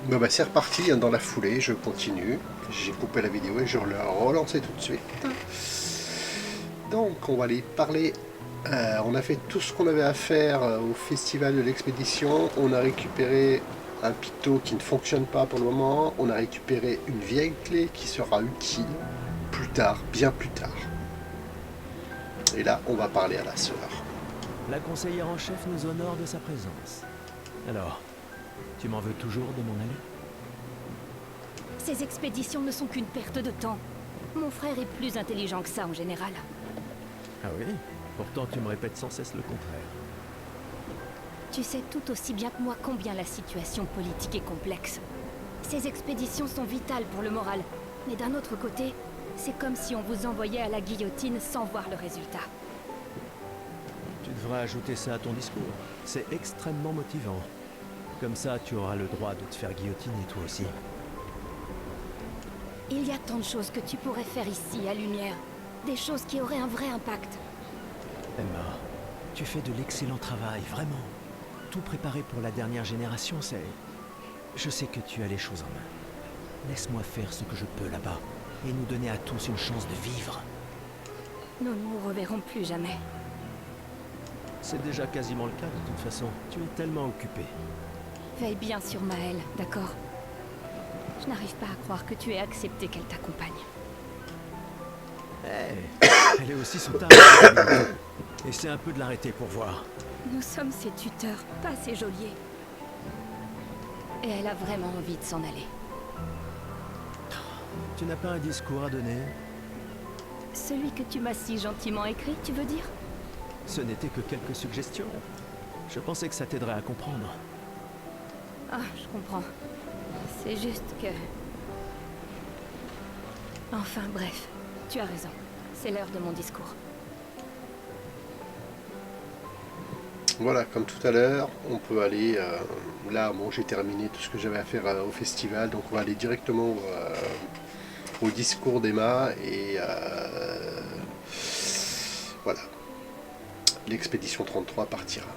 Bon bah c'est reparti, hein, dans la foulée, je continue. J'ai coupé la vidéo et je l'ai relancé tout de suite. Donc on va aller parler. On a fait tout ce qu'on avait à faire au festival de l'expédition. On a récupéré un picto qui ne fonctionne pas pour le moment. On a récupéré une vieille clé qui sera utile plus tard, bien plus tard. Et là, on va parler à la sœur. La conseillère en chef nous honore de sa présence. Alors, tu m'en veux toujours de m'en aller? Ces expéditions ne sont qu'une perte de temps. Mon frère est plus intelligent que ça en général. Ah oui? Pourtant tu me répètes sans cesse le contraire. Tu sais tout aussi bien que moi combien la situation politique est complexe. Ces expéditions sont vitales pour le moral, mais d'un autre côté, c'est comme si on vous envoyait à la guillotine sans voir le résultat. Tu devrais ajouter ça à ton discours. C'est extrêmement motivant. Comme ça, tu auras le droit de te faire guillotiner toi aussi. Il y a tant de choses que tu pourrais faire ici, à Lumière. Des choses qui auraient un vrai impact. Emma, tu fais de l'excellent travail, vraiment. Tout préparé pour la dernière génération, c'est... Je sais que tu as les choses en main. Laisse-moi faire ce que je peux là-bas, et nous donner à tous une chance de vivre. Nous ne nous reverrons plus jamais. C'est déjà quasiment le cas de toute façon. Tu es tellement occupé. Veille bien sur Maëlle, d'accord? Je n'arrive pas à croire que tu aies accepté qu'elle t'accompagne. Elle est aussi sous ta Essaie un peu de l'arrêter pour voir. Nous sommes ses tuteurs, pas ses geôliers. Et elle a vraiment envie de s'en aller. Tu n'as pas un discours à donner? Celui que tu m'as si gentiment écrit, tu veux dire? Ce n'était que quelques suggestions. Je pensais que ça t'aiderait à comprendre. Ah, je comprends. C'est juste que... Enfin, bref. Tu as raison. C'est l'heure de mon discours. Voilà, comme tout à l'heure, on peut aller... là, bon, j'ai terminé tout ce que j'avais à faire au festival, donc on va aller directement au discours d'Emma et... voilà. L'expédition 33 partira.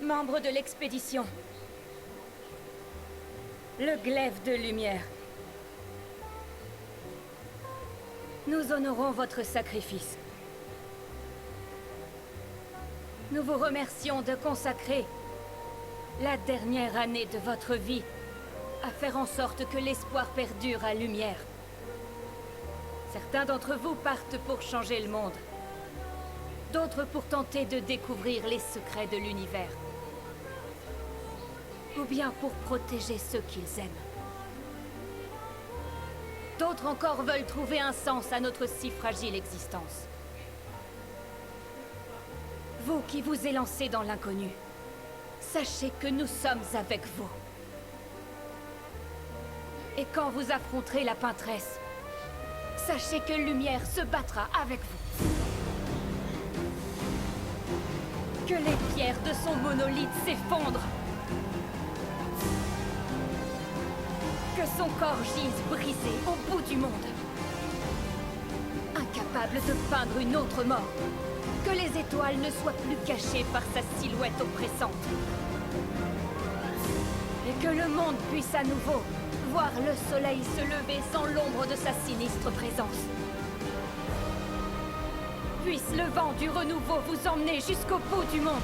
Membres de l'expédition. Le glaive de lumière. Nous honorons votre sacrifice. Nous vous remercions de consacrer la dernière année de votre vie à faire en sorte que l'espoir perdure à Lumière. Certains d'entre vous partent pour changer le monde. D'autres pour tenter de découvrir les secrets de l'univers. Ou bien pour protéger ceux qu'ils aiment. D'autres encore veulent trouver un sens à notre si fragile existence. Vous qui vous élancez dans l'inconnu, sachez que nous sommes avec vous. Et quand vous affronterez la peintresse, sachez que Lumière se battra avec vous. Que les pierres de son monolithe s'effondrent. Que son corps gise brisé au bout du monde. Incapable de peindre une autre mort. Que les étoiles ne soient plus cachées par sa silhouette oppressante. Et que le monde puisse à nouveau voir le soleil se lever sans l'ombre de sa sinistre présence. Puisse le vent du renouveau vous emmener jusqu'au bout du monde.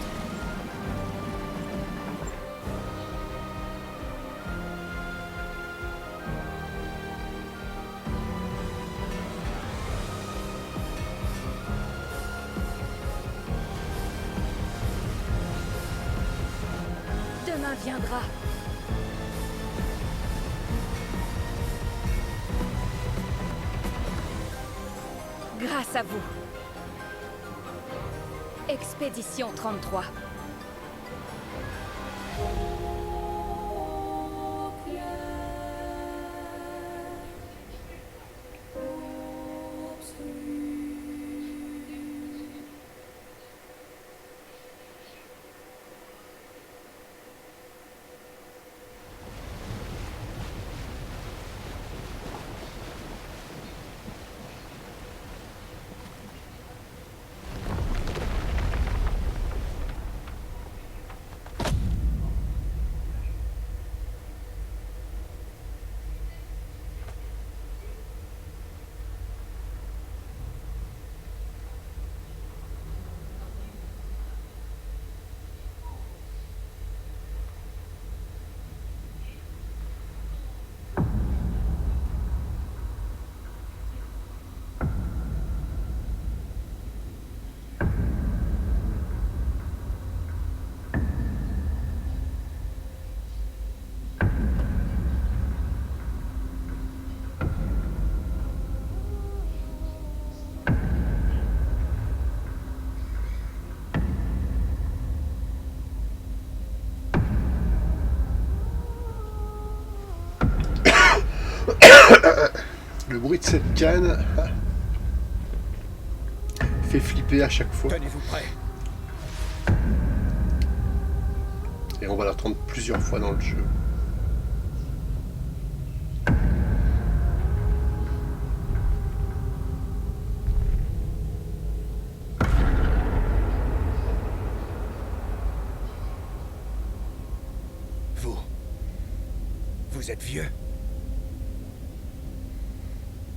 Demain viendra. Grâce à vous. Expédition 33. Le bruit de cette canne fait flipper à chaque fois. Tenez-vous prêts. Et on va l'entendre plusieurs fois dans le jeu. Vous êtes vieux.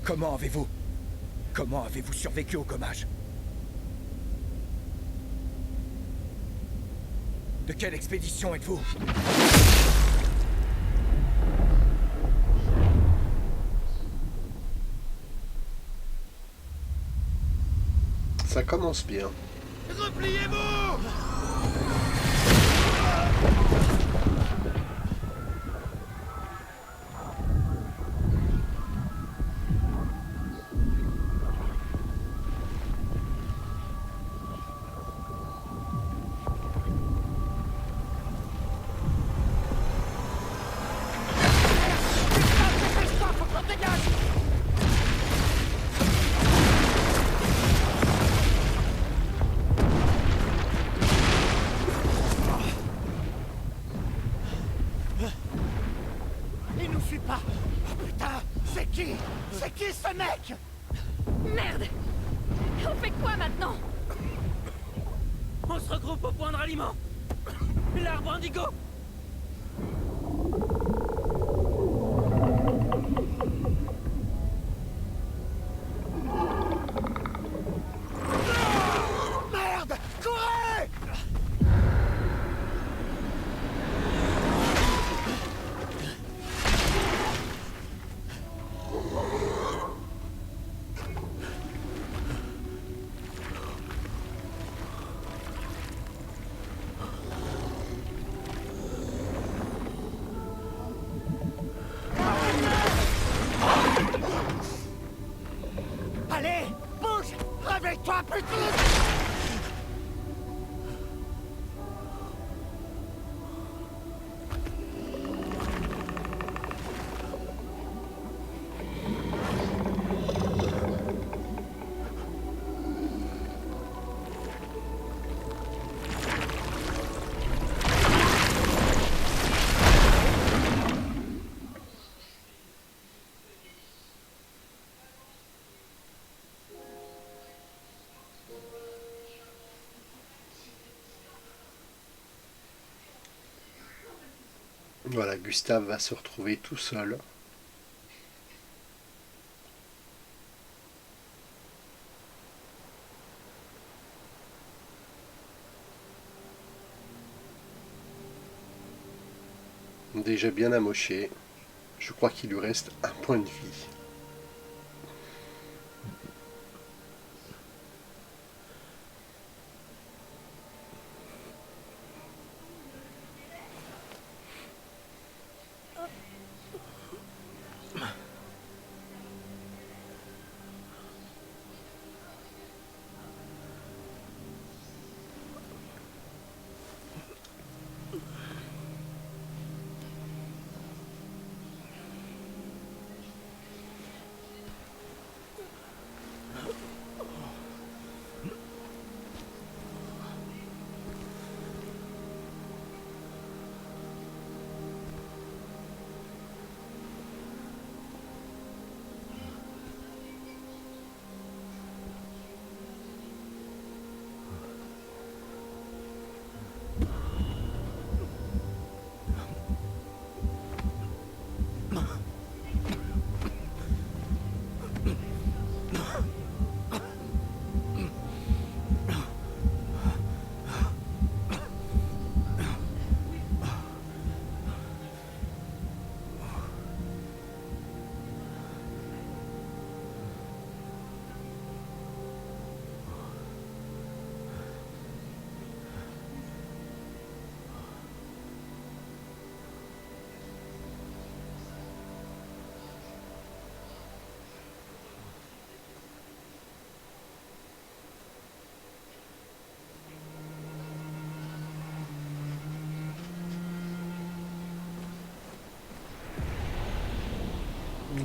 Comment avez-vous survécu au gommage? De quelle expédition êtes-vous? Ça commence bien. Repliez-vous! Il nous suit pas! Oh putain! C'est qui? C'est qui ce mec? Merde! On fait quoi maintenant? On se regroupe au point de ralliement. L'arbre indigo. Merde! Courez! Allez! Bouge! Réveille-toi, putain! Voilà, Gustave va se retrouver tout seul. Déjà bien amoché. Je crois qu'il lui reste un point de vie.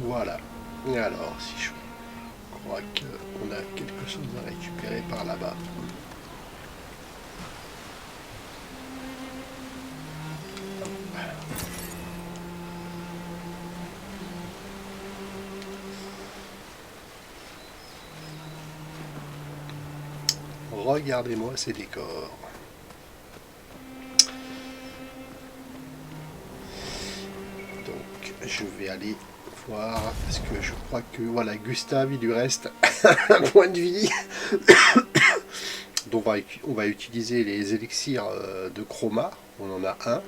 Voilà. Et alors, si je crois qu'on a quelque chose à récupérer par là-bas. Regardez-moi ces décors. Donc, je vais aller voir, parce que je crois que, voilà, Gustave, il lui reste un point de vie. Donc, on va utiliser les élixirs de chroma. On en a un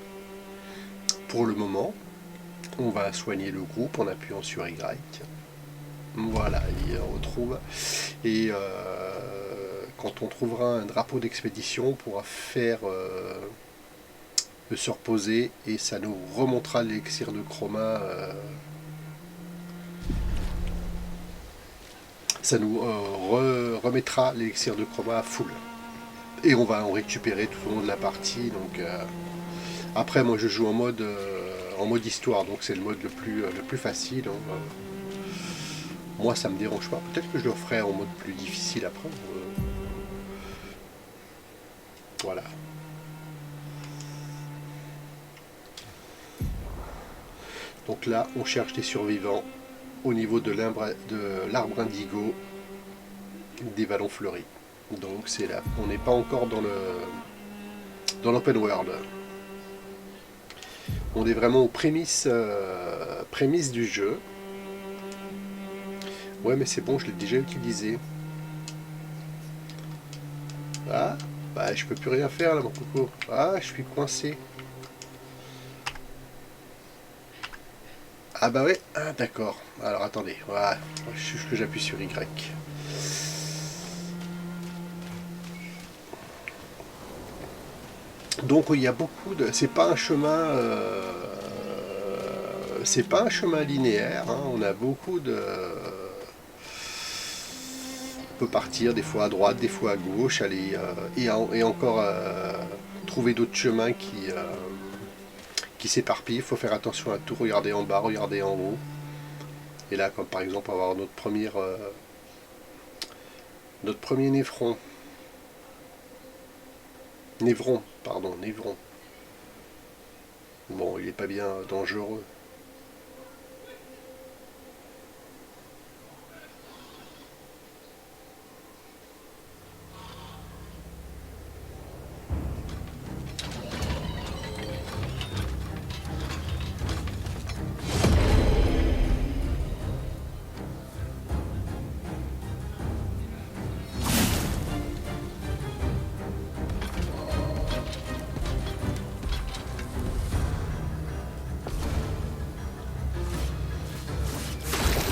pour le moment. On va soigner le groupe en appuyant sur Y. Voilà, il retrouve. Et quand on trouvera un drapeau d'expédition, on pourra faire se reposer et ça nous remontera l'élixir de chroma. Ça nous remettra l'élixir de chroma à full. Et on va en récupérer tout au long de la partie. Donc après, moi je joue en mode histoire, donc c'est le mode le plus facile. Hein. Moi ça me dérange pas. Peut-être que je le ferai en mode plus difficile après. Voilà. Donc là, on cherche des survivants au niveau de l'arbre indigo des vallons fleuris. Donc c'est là. On n'est pas encore dans l'open world. On est vraiment aux prémices du jeu. Ouais, mais c'est bon, je l'ai déjà utilisé. Ah, bah je peux plus rien faire là, mon coco. Ah, je suis coincé. Ah bah ouais, ah, d'accord. Alors attendez, voilà, juste que j'appuie sur Y. Donc il y a beaucoup de... C'est pas un chemin... c'est pas un chemin linéaire, hein. On a beaucoup de... On peut partir des fois à droite, des fois à gauche, aller et encore trouver d'autres chemins qui s'éparpillent. Il faut faire attention à tout regarder en bas, regarder en haut. Et là, comme par exemple, on va avoir notre premier néphron. Névron, pardon, névron. Bon, il est pas bien dangereux.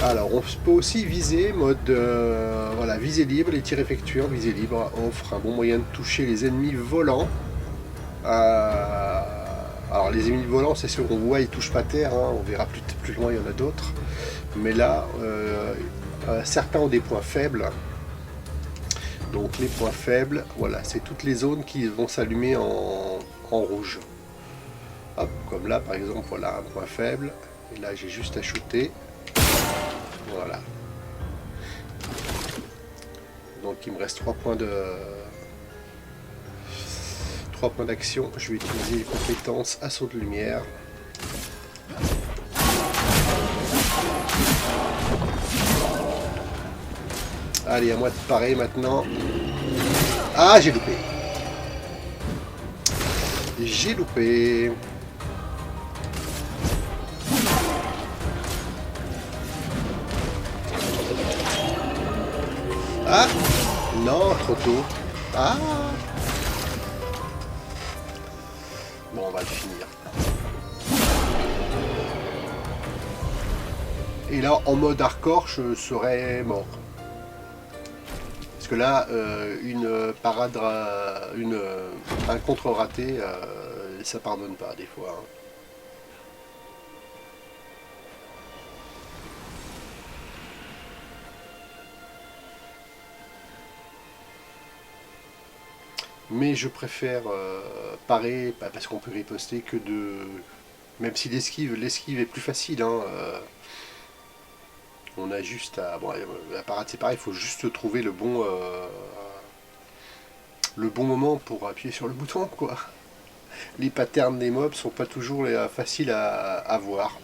Alors on peut aussi viser, mode voilà, visée libre, les tirs effectués en visée libre offrent un bon moyen de toucher les ennemis volants. Alors les ennemis volants, c'est sûr qu'on voit, ils touchent pas terre, hein, on verra plus loin, il y en a d'autres. Mais là, certains ont des points faibles. Donc les points faibles, voilà, c'est toutes les zones qui vont s'allumer en rouge. Hop, comme là par exemple, voilà un point faible. Et là j'ai juste à shooter. Voilà. Donc il me reste 3 points d'action. Je vais utiliser les compétences assaut de lumière. Allez, à moi de parer maintenant. Ah, j'ai loupé. J'ai loupé. Ah non, trop tôt. Ah. Bon, on va le finir. Et là, en mode hardcore, je serais mort. Parce que là, une parade, un contre raté, ça pardonne pas des fois. Hein. Mais je préfère parer, parce qu'on peut riposter, que de... Même si l'esquive est plus facile, hein, On a juste à... Bon, la parade c'est pareil, il faut juste trouver le bon moment pour appuyer sur le bouton, quoi. Les patterns des mobs sont pas toujours faciles à voir.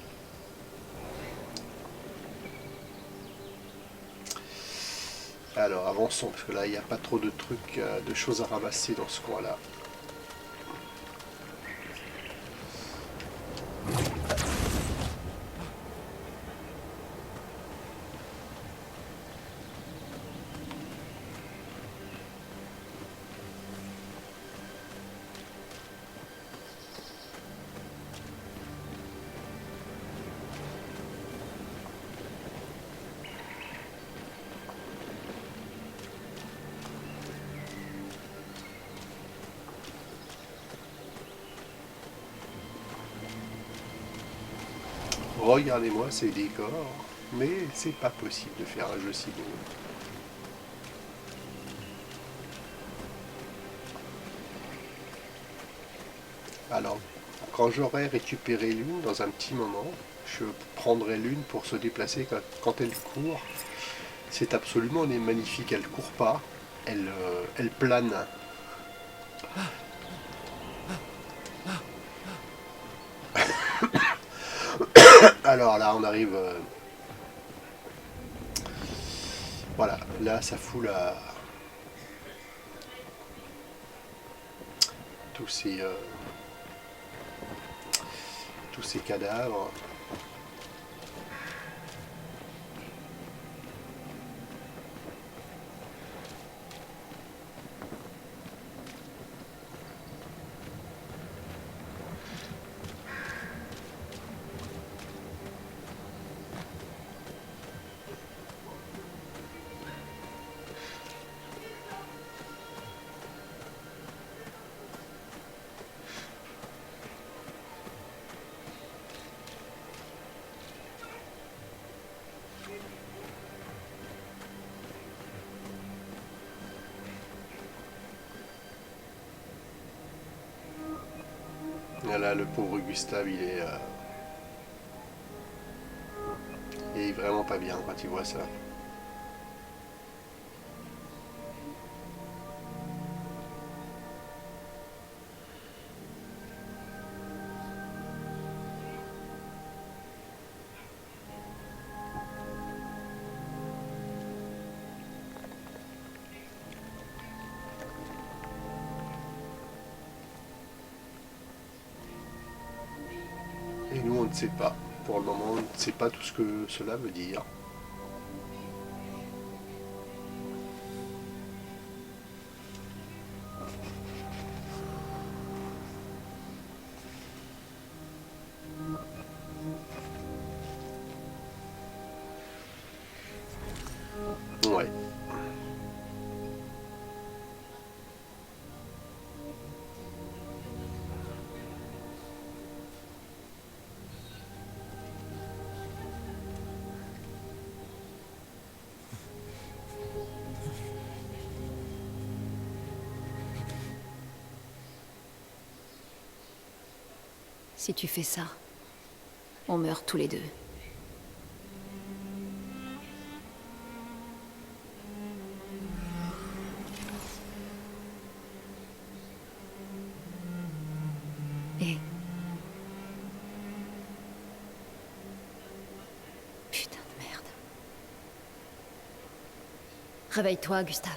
Alors avançons, parce que là il n'y a pas trop de trucs, de choses à ramasser dans ce coin-là. Regardez-moi ces décors, mais c'est pas possible de faire un jeu si beau. Alors, quand j'aurai récupéré l'une dans un petit moment, je prendrai l'une pour se déplacer quand elle court. C'est absolument magnifique, elle court pas, elle plane. Alors là, on arrive... voilà, là, ça fout la... tous ces cadavres. Là, le pauvre Gustave, il est vraiment pas bien quand il voit ça. Et nous, on ne sait pas. Pour le moment, on ne sait pas tout ce que cela veut dire. Ouais. Si tu fais ça, on meurt tous les deux. Et... putain de merde. Réveille-toi, Gustave.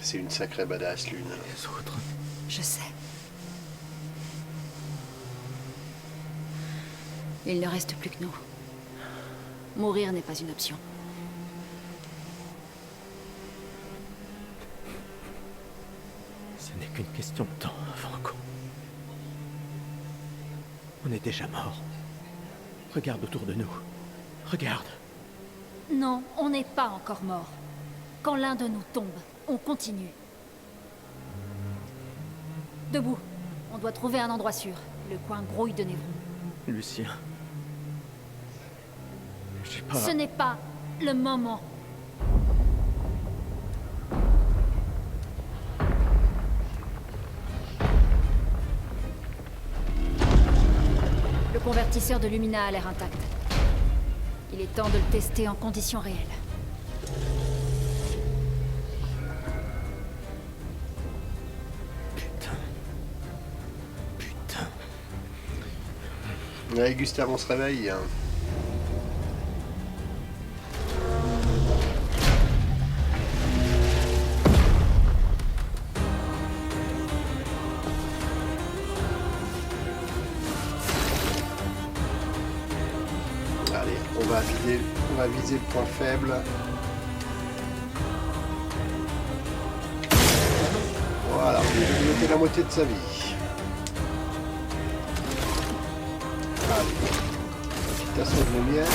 C'est une sacrée badass, Lune. Les autres. Je sais. Il ne reste plus que nous. Mourir n'est pas une option. Ce n'est qu'une question de temps, Franco. On est déjà mort. Regarde autour de nous. Regarde. Non, on n'est pas encore mort. Quand l'un de nous tombe, on continue. Debout. On doit trouver un endroit sûr. Le coin grouille de Névron. Lucien. J'ai pas... Ce n'est pas le moment. Le convertisseur de Lumina a l'air intact. Il est temps de le tester en conditions réelles. Putain. Ouais, Gustave, on se réveille. Allez, on va viser le point faible. Voilà, on va bloquer la moitié de sa vie. Allez, invitation de lumière.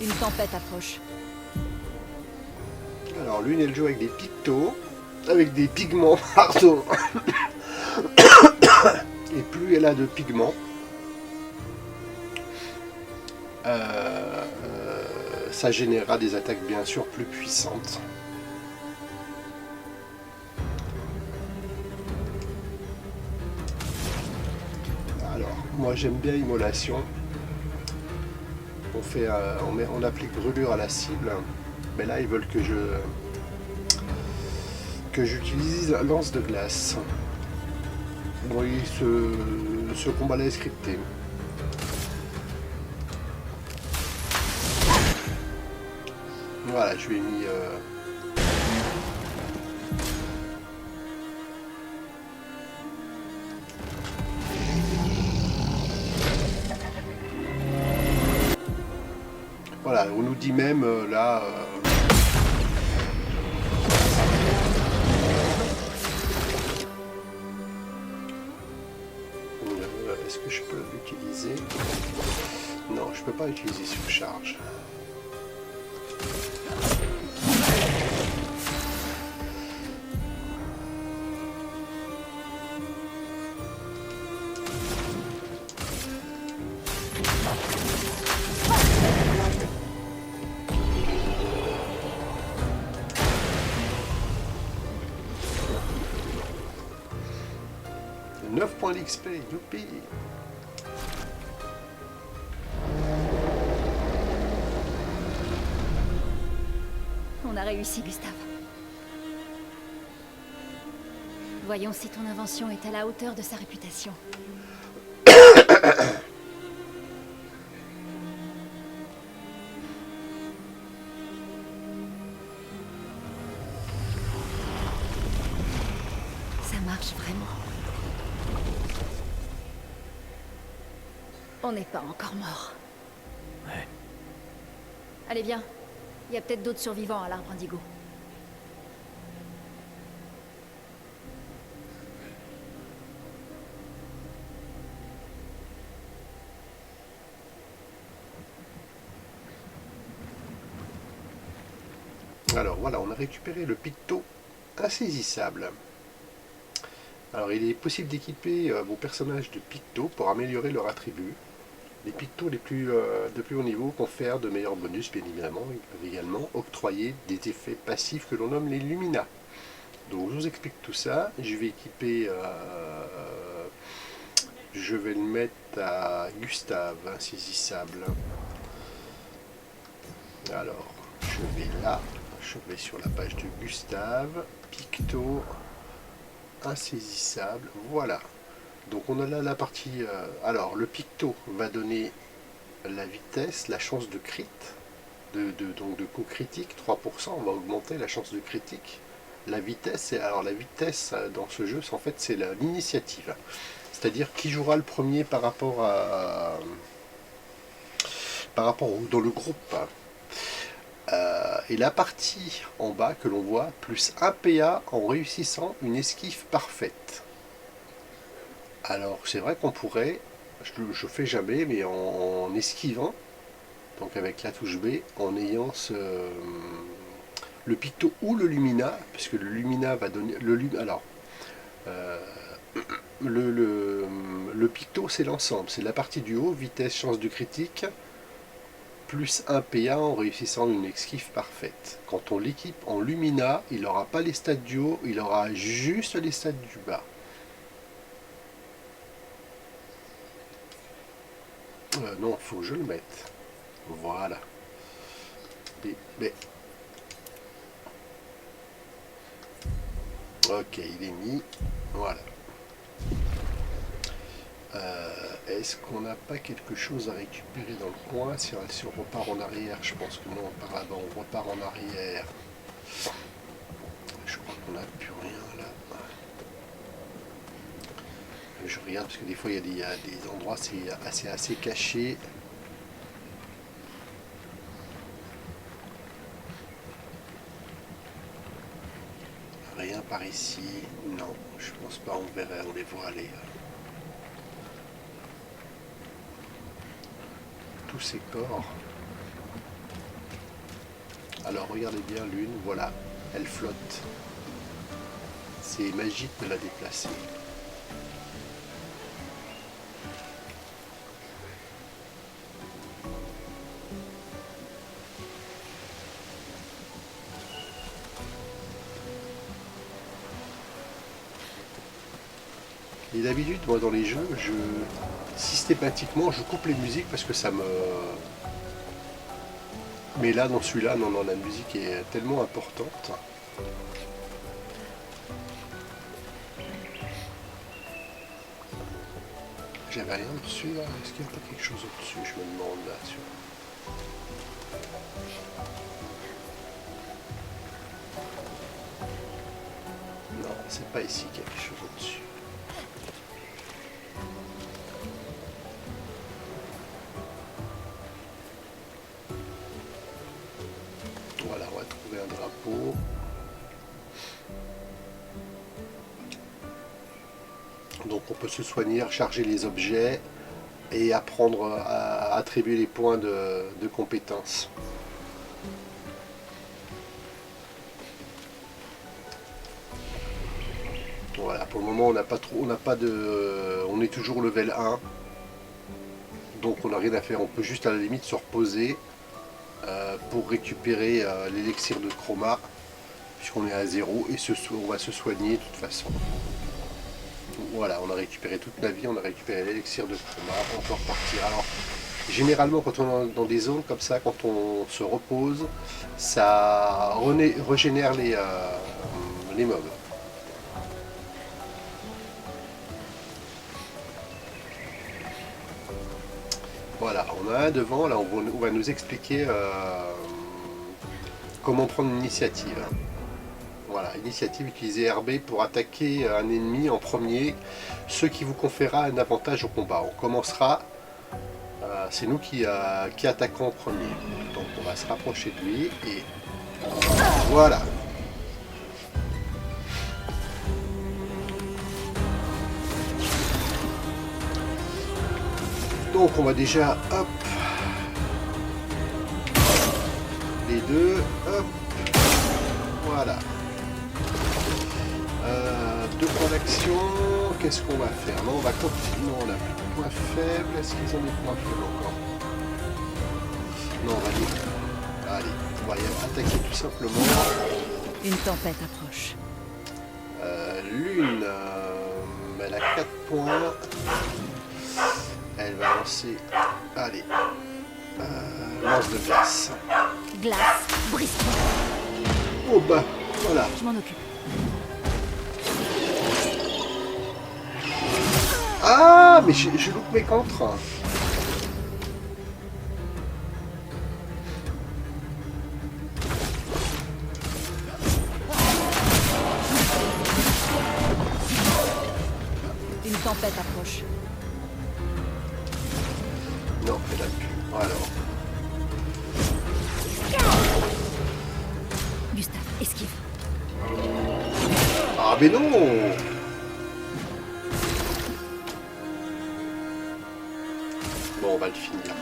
Une tempête approche. Alors l'une elle joue avec des pictos, avec des pigments, pardon. Et plus elle a de pigments, ça générera des attaques bien sûr plus puissantes. Alors, moi j'aime bien Immolation. On applique brûlure à la cible, mais là ils veulent que j'utilise lance de glace. Oui, ce combat-là est scripté. Voilà, je lui ai mis... Voilà, on nous dit même là... Est-ce que je peux l'utiliser? Non, je peux pas utiliser surcharge. XP, youpi. On a réussi, Gustave. Voyons si ton invention est à la hauteur de sa réputation. Ça marche vraiment. On n'est pas encore mort. Ouais. Allez, viens. Il y a peut-être d'autres survivants à l'arbre indigo. Alors voilà, on a récupéré le picto insaisissable. Alors il est possible d'équiper vos personnages de picto pour améliorer leur attribut. Les pictos de plus haut niveau confèrent de meilleurs bonus, bien évidemment. Ils peuvent également octroyer des effets passifs que l'on nomme les Lumina. Donc je vous explique tout ça. Je vais équiper... je vais le mettre à Gustave, insaisissable. Alors, je vais là. Je vais sur la page de Gustave. Picto insaisissable. Voilà. Donc on a là la partie... alors le picto va donner la vitesse, la chance de crit, donc de coup critique, 3%, on va augmenter la chance de critique. La vitesse, alors la vitesse dans ce jeu, en fait c'est l'initiative. C'est-à-dire qui jouera le premier par rapport dans le groupe. Et la partie en bas que l'on voit, plus 1 PA en réussissant une esquive parfaite. Alors c'est vrai qu'on pourrait, je fais jamais, mais en esquivant, donc avec la touche B, en ayant le picto ou le lumina, puisque le lumina va donner le picto c'est l'ensemble, c'est la partie du haut, vitesse, chance de critique, plus 1 PA en réussissant une esquive parfaite. Quand on l'équipe en lumina, il n'aura pas les stats du haut, il aura juste les stats du bas. Non, faut que je le mette. Voilà. Mais... Ok, il est mis. Voilà. Est-ce qu'on n'a pas quelque chose à récupérer dans le coin si on repart en arrière? Je pense que non, apparemment on repart en arrière. Je crois qu'on n'a plus rien là. Je regarde parce que des fois il y a des endroits c'est assez caché. Rien par ici. Non, je pense pas, on les voit aller. Tous ces corps. Alors regardez bien l'une, voilà, elle flotte. C'est magique de la déplacer. Et d'habitude, moi dans les jeux, systématiquement je coupe les musiques parce que ça me... Mais là, dans celui-là, non, la musique est tellement importante. J'avais rien dessus là. Est-ce qu'il n'y a pas quelque chose au-dessus? Je me demande là. Non, c'est pas ici qu'il y a quelque chose au-dessus. Voilà, on va trouver un drapeau. Donc on peut se soigner, recharger les objets et apprendre à attribuer les points de compétences. Voilà, pour le moment on n'a pas trop, on est toujours level 1. Donc on n'a rien à faire, on peut juste à la limite se reposer pour récupérer l'élixir de chroma, puisqu'on est à 0 et on va se soigner de toute façon. Voilà, on a récupéré toute la vie, on a récupéré l'élixir de chroma, on peut repartir. Alors, généralement, quand on est dans des zones comme ça, quand on se repose, ça régénère les mobs. Voilà, on a un devant, là on va nous expliquer comment prendre une initiative. Voilà, initiative, utiliser RB pour attaquer un ennemi en premier, ce qui vous conférera un avantage au combat. On commencera, c'est nous qui attaquons en premier. Donc on va se rapprocher de lui et voilà. Donc on va déjà, hop, les deux, hop, voilà. 2 points d'action, qu'est-ce qu'on va faire? Non, on va continuer, on a plus de points faibles, est-ce qu'ils ont des points faibles encore? Non, on va y attaquer tout simplement. Une tempête approche. L'une, elle a 4 points. Elle va lancer, allez, lance de glace. Glace, brise-toi. Oh bah, voilà. Je m'en occupe. Ah, mais je loupe mes contres. Une tempête approche. Non, elle a plus. Alors. Gustave, esquive. Ah, mais non! Bon, on va le finir.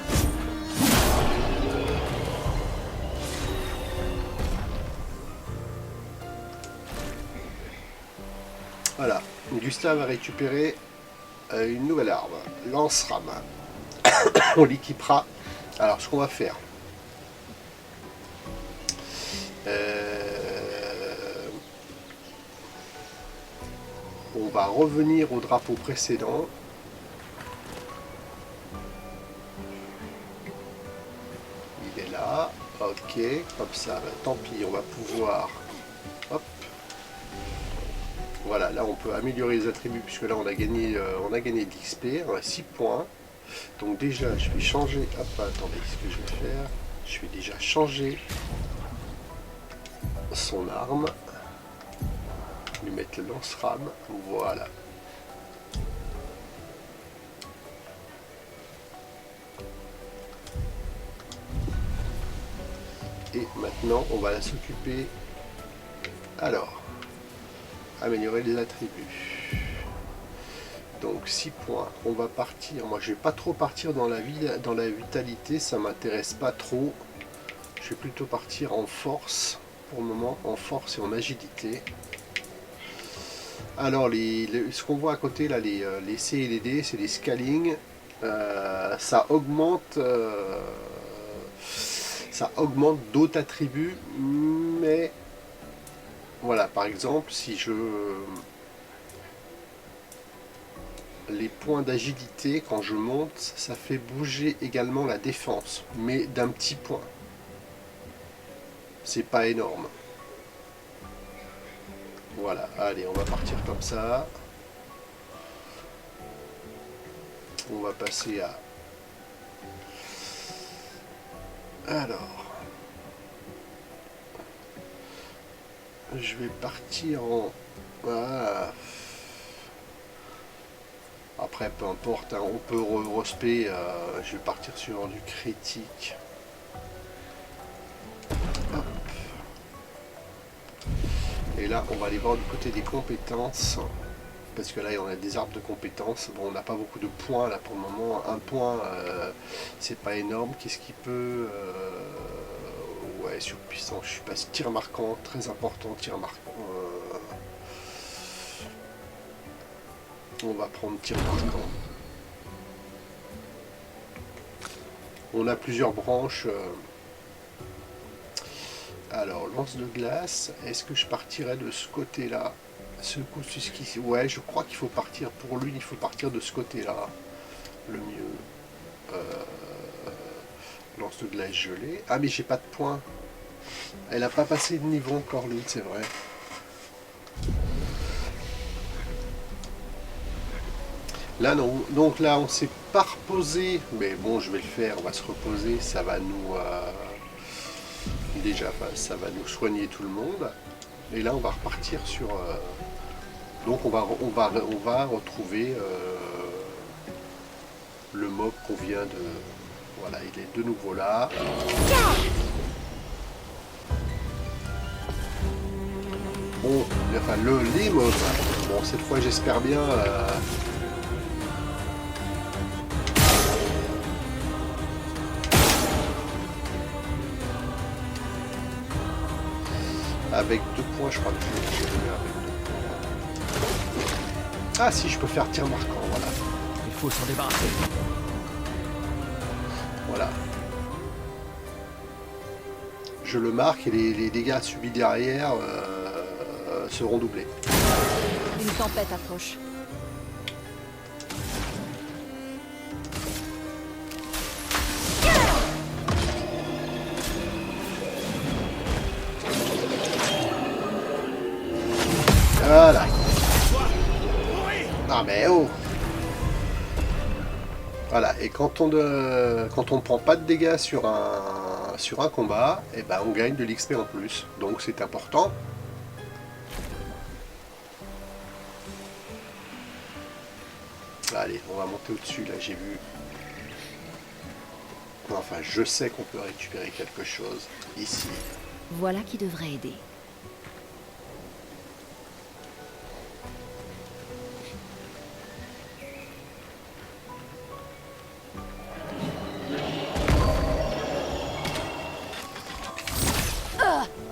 Voilà. Gustave a récupéré une nouvelle arme. Lance-rame. On l'équipera. Alors, ce qu'on va faire. On va revenir au drapeau précédent. Ok, comme ça, bah, tant pis, on va pouvoir... Hop. Voilà, là on peut améliorer les attributs puisque là on a gagné de l'XP, on a 6 points. Donc déjà, je vais changer... Hop, attendez, ce que je vais faire, je vais déjà changer son arme. Lui mettre le lance-rame, voilà. Et maintenant, on va s'occuper... Alors, améliorer les attributs. Donc 6 points. On va partir. Moi, je vais pas trop partir dans la vitalité, ça m'intéresse pas trop. Je vais plutôt partir en force, pour le moment, en force et en agilité. Alors, ce qu'on voit à côté, là, les C et les D, c'est les scaling. Ça augmente d'autres attributs, mais voilà, par exemple, si je... Les points d'agilité, quand je monte, ça fait bouger également la défense, mais d'un petit point. C'est pas énorme. Voilà, allez, on va partir comme ça. On va passer à... Alors... Je vais partir en... Voilà. Après, peu importe, hein, on peut respect. Je vais partir sur du critique. Hop. Et là, on va aller voir du côté des compétences. Parce que là, on a des arbres de compétences. Bon, on n'a pas beaucoup de points là pour le moment. Un point, c'est pas énorme. Qu'est-ce qui peut... Ouais, sur puissance, je suis pas tir marquant, très important, tir marquant. On va prendre tir marquant. On a plusieurs branches. Alors, lance de glace. Est-ce que je partirais de ce côté-là? Ouais, je crois qu'il faut partir. Pour lui, il faut partir de ce côté-là. Le mieux. Lance de glace gelée. Ah, mais j'ai pas de points. Elle a pas passé de niveau encore, l'autre, c'est vrai. Là, non. Donc là, on s'est pas reposé. Mais bon, je vais le faire. On va se reposer. Ça va nous... Déjà, ça va nous soigner tout le monde. Et là, on va repartir sur... Donc, on va retrouver le mob qu'on vient de... Voilà, il est de nouveau là. Bon, enfin, les mobs. Bon, cette fois, j'espère bien... Avec 2 points, je crois que je vais avec 2 points. Ah si, je peux faire tir marquant, voilà. Il faut s'en débarrasser. Voilà. Je le marque et les dégâts subis derrière seront doublés. Une tempête approche. Voilà. Ah mais oh. Voilà, et quand on ne prend pas de dégâts sur un combat, et ben on gagne de l'XP en plus. Donc c'est important. Allez, on va monter au-dessus, là j'ai vu. Enfin, je sais qu'on peut récupérer quelque chose ici. Voilà qui devrait aider.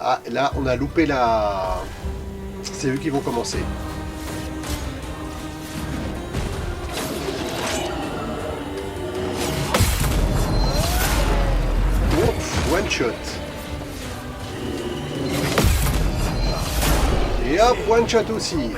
Ah, là, on a loupé la... C'est eux qui vont commencer. Ouf, one shot. Et hop, one shot aussi.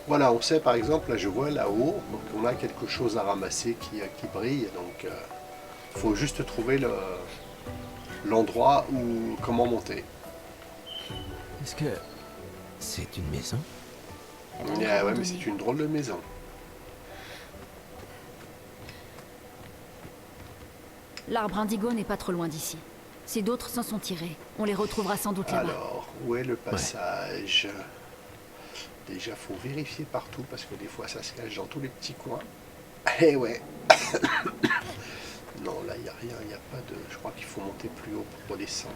Voilà, on sait par exemple, là je vois là-haut, donc on a quelque chose à ramasser qui brille, donc il faut juste trouver l'endroit où comment monter. Est-ce que c'est une maison? Elle a l'air Ouais, mais abandonnée. c'est une drôle de maison. L'arbre indigo n'est pas trop loin d'ici. Si d'autres s'en sont tirés, on les retrouvera sans doute là-bas. Alors, où est le passage? Déjà, faut vérifier partout parce que des fois ça se cache dans tous les petits coins. Eh ouais. Non, là il n'y a rien, il n'y a pas de. Je crois qu'il faut monter plus haut pour redescendre.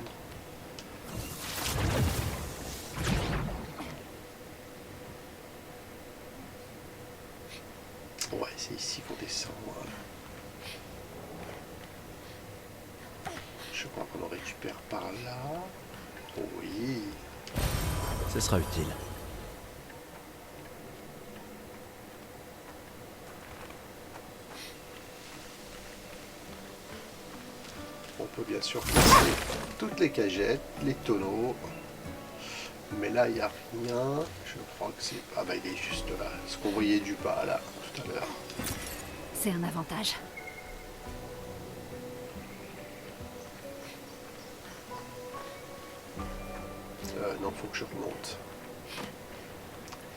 Ouais, c'est ici qu'on descend. Voilà. Je crois qu'on en récupère par là. Oui. Ce sera utile. On peut bien sûr placer toutes les cagettes, les tonneaux. Mais là, il n'y a rien. Je crois que c'est... Ah bah il est juste là. Ce qu'on voyait du bas là, tout à l'heure. C'est un avantage. Non, faut que je remonte.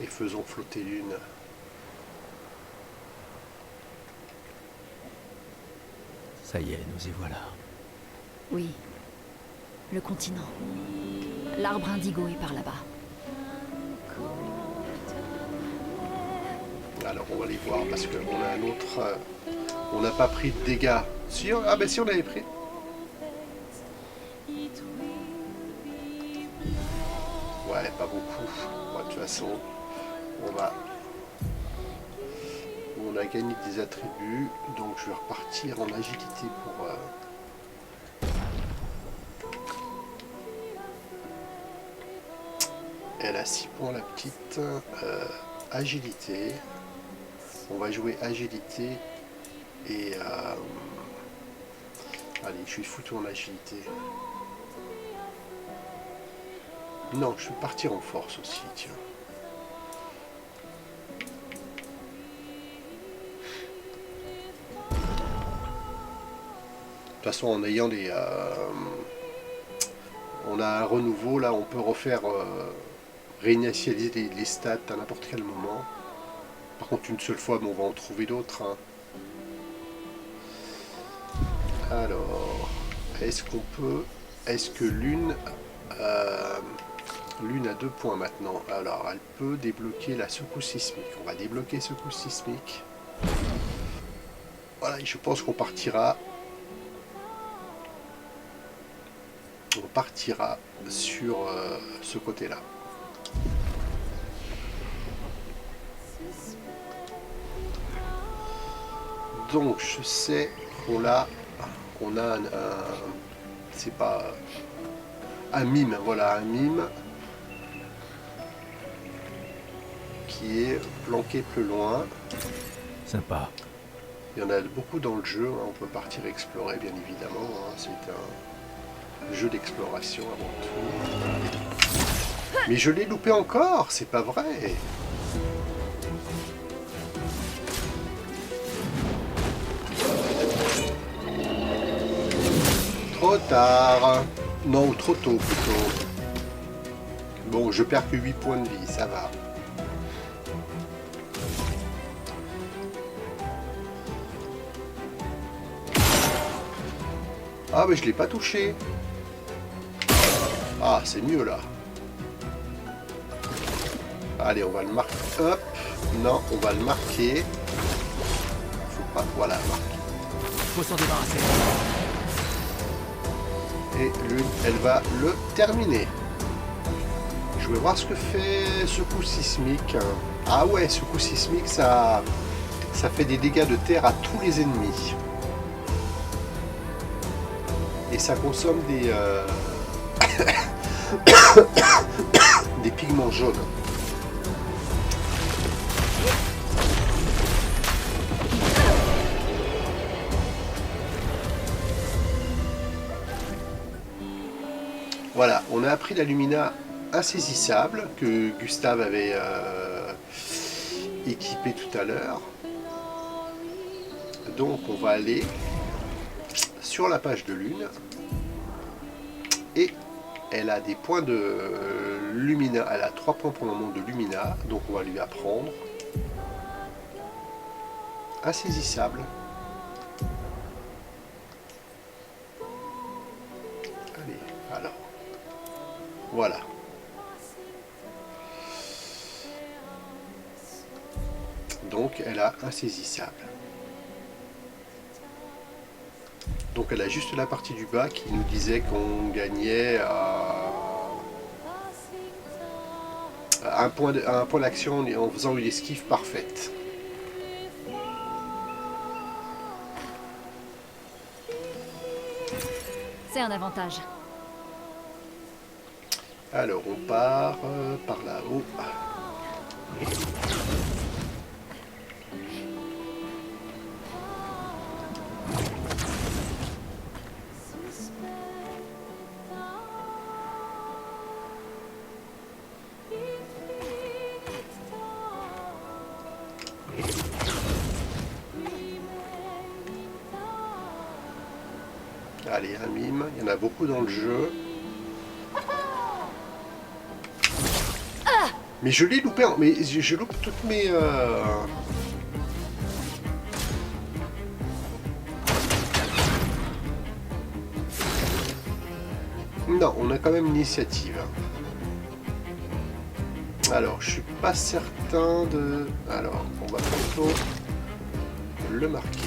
Et faisons flotter l'une. Ça y est, nous y voilà. Oui. Le continent. L'arbre indigo est par là-bas. Alors on va les voir parce qu'on a un autre... on n'a pas pris de dégâts. Si, ah ben si on avait pris. Ouais, pas beaucoup. Ouais, de toute façon, on a gagné des attributs, donc je vais repartir en agilité pour... Elle a 6 points la petite. Agilité. On va jouer agilité et... Allez, je suis foutu en agilité. Non, je vais partir en force aussi, tiens. De toute façon, en ayant les... on a un renouveau, là, on peut refaire... réinitialiser les stats à n'importe quel moment. Par contre, une seule fois, mais on va en trouver d'autres. Hein. Alors, est-ce qu'on peut... Est-ce que l'une... l'une a 2 points maintenant. Alors, elle peut débloquer la secousse sismique. On va débloquer secousse sismique. Voilà, et je pense qu'on partira... On partira sur ce côté-là. Donc, je sais qu'on a un c'est pas un mime, voilà, un mime qui est planqué plus loin. Sympa. Il y en a beaucoup dans le jeu, hein. On peut partir explorer bien évidemment, hein. C'est un jeu d'exploration avant tout. Mais je l'ai loupé encore, c'est pas vrai. Trop tard. Non, ou trop tôt plutôt. Bon, je perds que 8 points de vie, ça va. Ah, mais je l'ai pas touché. Ah, c'est mieux là. Allez, on va le marquer. Hop. Non, on va le marquer. Faut pas. Voilà, marquer. Faut s'en débarrasser. Et l'une, elle va le terminer. Je vais voir ce que fait ce coup sismique. Ah ouais, ce coup sismique, ça fait des dégâts de terre à tous les ennemis. Et ça consomme des des pigments jaunes. Voilà, on a appris la lumina insaisissable que Gustave avait équipé tout à l'heure. Donc on va aller sur la page de Lune. Et elle a des points de Lumina. Elle a 3 points pour le moment de Lumina. Donc on va lui apprendre. Insaisissable. Allez, alors. Voilà. Donc elle a insaisissable. Donc elle a juste la partie du bas qui nous disait qu'on gagnait un point d'action en faisant une esquive parfaite. C'est un avantage. Alors on part par là-haut. Allez, un mime, il y en a beaucoup dans le jeu. Mais je l'ai loupé, mais je loupe toutes mes... Non, on a quand même l'initiative. Alors, je suis pas certain de... Alors, on va plutôt le marquer.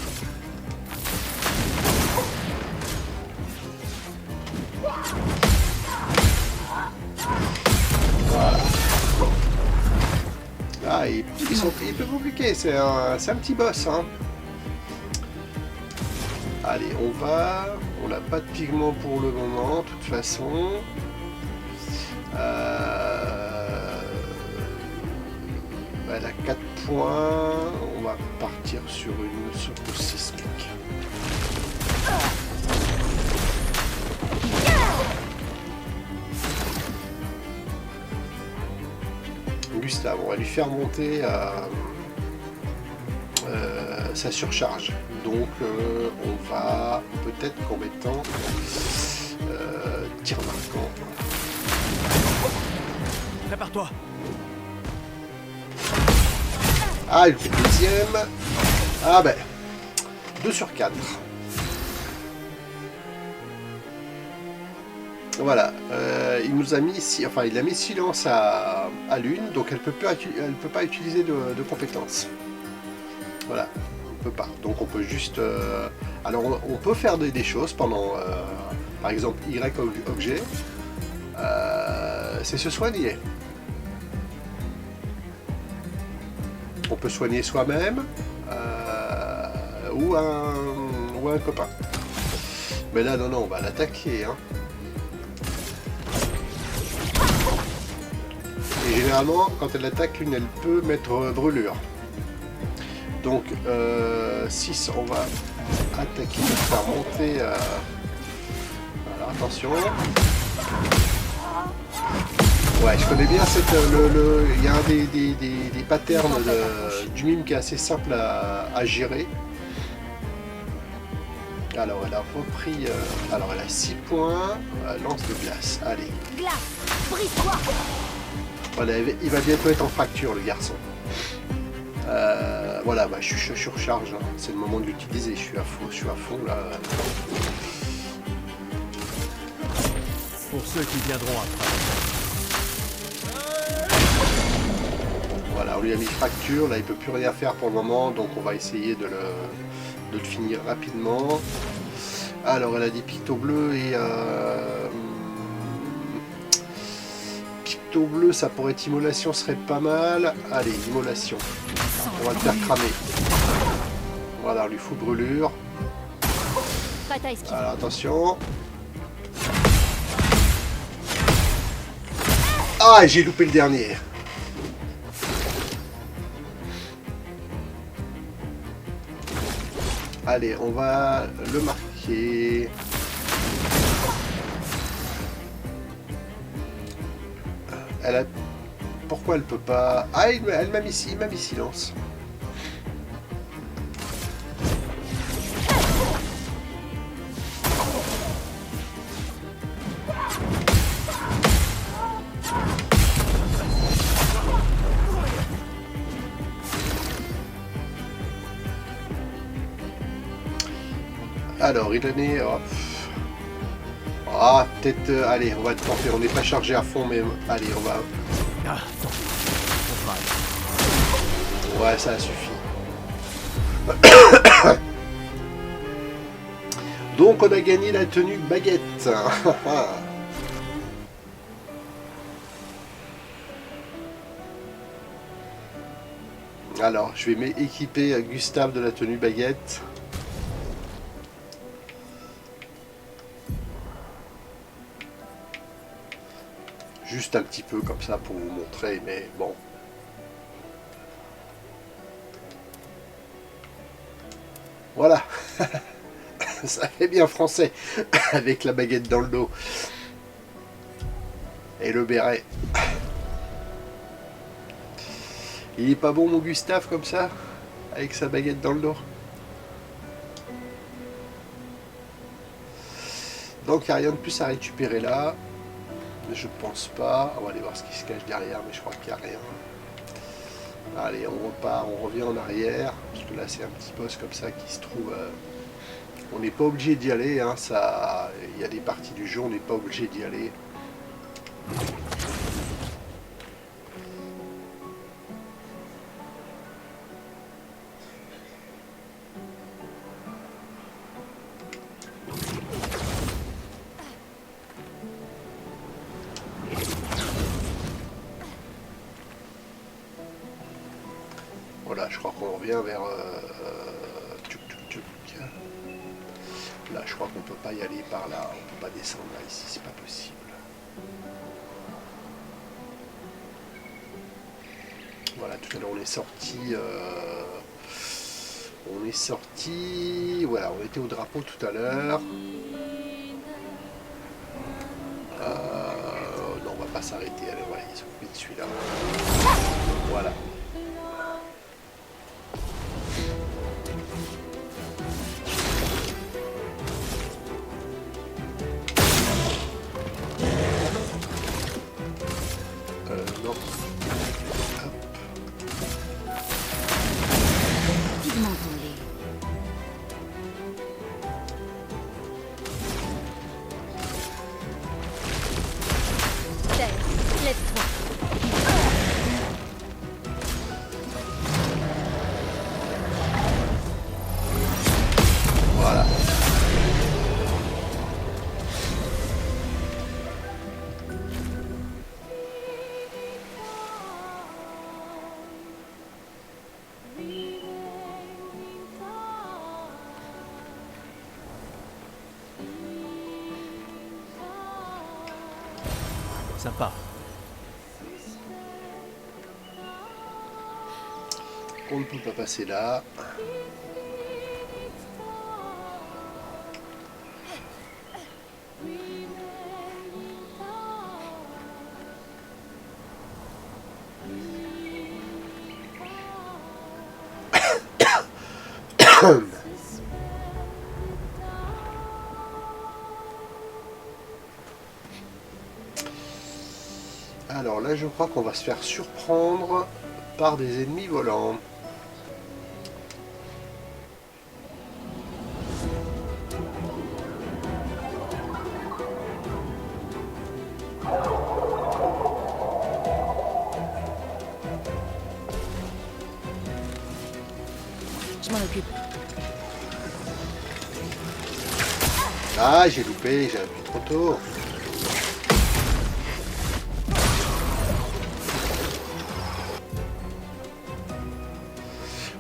Voilà. Ah, ils peuvent compliquer, c'est un petit boss, hein. Allez, on n'a pas de pigment pour le moment, de toute façon. Elle a 4 points, on va partir sur une secousse sismique. Gustave, on va lui faire monter sa surcharge. Donc on va peut-être qu'en mettant tir marquant. Prépare-toi. Ah, il fait le deuxième. Ah ben, 2 sur 4. Voilà, il nous a mis il a mis silence à Lune, donc elle peut pas utiliser de compétences. Voilà, on peut pas. Donc on peut juste. Alors on peut faire des choses pendant, par exemple, Y objet. C'est se soigner. On peut soigner soi-même ou un copain. Mais là, non, on va l'attaquer. Hein. Et généralement, quand elle attaque une, elle peut mettre brûlure. Donc, 6, on va attaquer, faire monter. Alors, attention. Ouais, je connais bien il y a un des patterns du mime qui est assez simple à gérer. Alors, elle a repris. Alors, elle a 6 points. Lance de glace. Allez. Glace, brise-toi. Voilà, il va bientôt être en fracture, le garçon. Voilà, bah, je suis surcharge. Hein. C'est le moment de l'utiliser. Je suis à fond là. Pour ceux qui viendront après. Voilà, on lui a mis fracture. Là, il peut plus rien faire pour le moment. Donc, on va essayer de le finir rapidement. Alors, elle a des pictos bleus et... picto bleu, ça pourrait être immolation, serait pas mal. Allez, immolation. On va le faire cramer. Voilà, on lui fout brûlure. Alors attention. Ah, j'ai loupé le dernier. Allez, on va le marquer. Elle a Pourquoi elle peut pas... Ah, il m'a mis silence. Alors, il en est... Oh. Ah, peut-être... allez, on va le tenter. On n'est pas chargé à fond, mais... Allez, on va... Ah, tant pis. On fera. Ouais, ça suffit. Donc, on a gagné la tenue baguette. Alors, je vais m'équiper Gustave de la tenue baguette. Juste un petit peu comme ça pour vous montrer, mais bon. Voilà. Ça fait bien français. Avec la baguette dans le dos. Et le béret. Il est pas bon mon Gustave comme ça? Avec sa baguette dans le dos. Donc il n'y a rien de plus à récupérer là. Je pense pas. On va aller voir ce qui se cache derrière, mais je crois qu'il n'y a rien. Allez, on repart, on revient en arrière. Parce que là c'est un petit boss comme ça qui se trouve... On n'est pas obligé d'y aller. Hein, ça... Il y a des parties du jeu, on n'est pas obligé d'y aller. Voilà, je crois qu'on revient vers... Là, je crois qu'on peut pas y aller par là. On peut pas descendre là, ici, c'est pas possible. Voilà, tout à l'heure, on est sorti... On est sorti... Voilà, on était au drapeau tout à l'heure. Non, on va pas s'arrêter. Allez, voilà, il s'occupe de celui-là. Voilà. Non. Hop. Pigmentons-les. Terre, lève-toi. Voilà. Sympa. On ne peut pas passer là. Alors là, je crois qu'on va se faire surprendre par des ennemis volants. Je m'en occupe. Ah, j'ai loupé, j'ai appuyé trop tôt.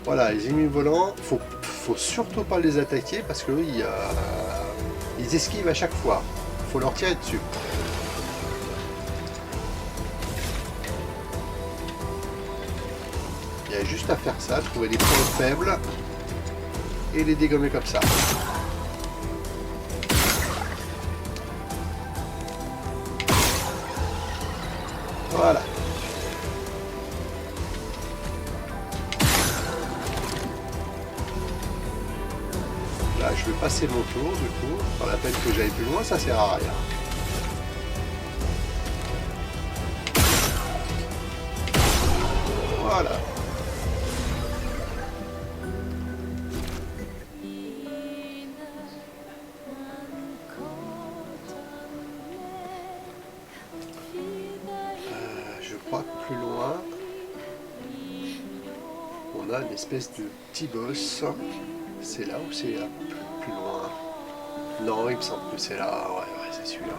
Voilà, les ennemis volants, faut surtout pas les attaquer parce que ils esquivent à chaque fois. Faut leur tirer dessus. Il y a juste à faire ça, trouver les points faibles et les dégommer comme ça. Voilà. c'est mon tour du coup. Pas la peine que j'aille plus loin, ça sert à rien. Voilà. Je crois que plus loin, on a une espèce de petit boss. C'est là ou c'est là plus loin? Non, il me semble que c'est là. Ouais, c'est celui-là.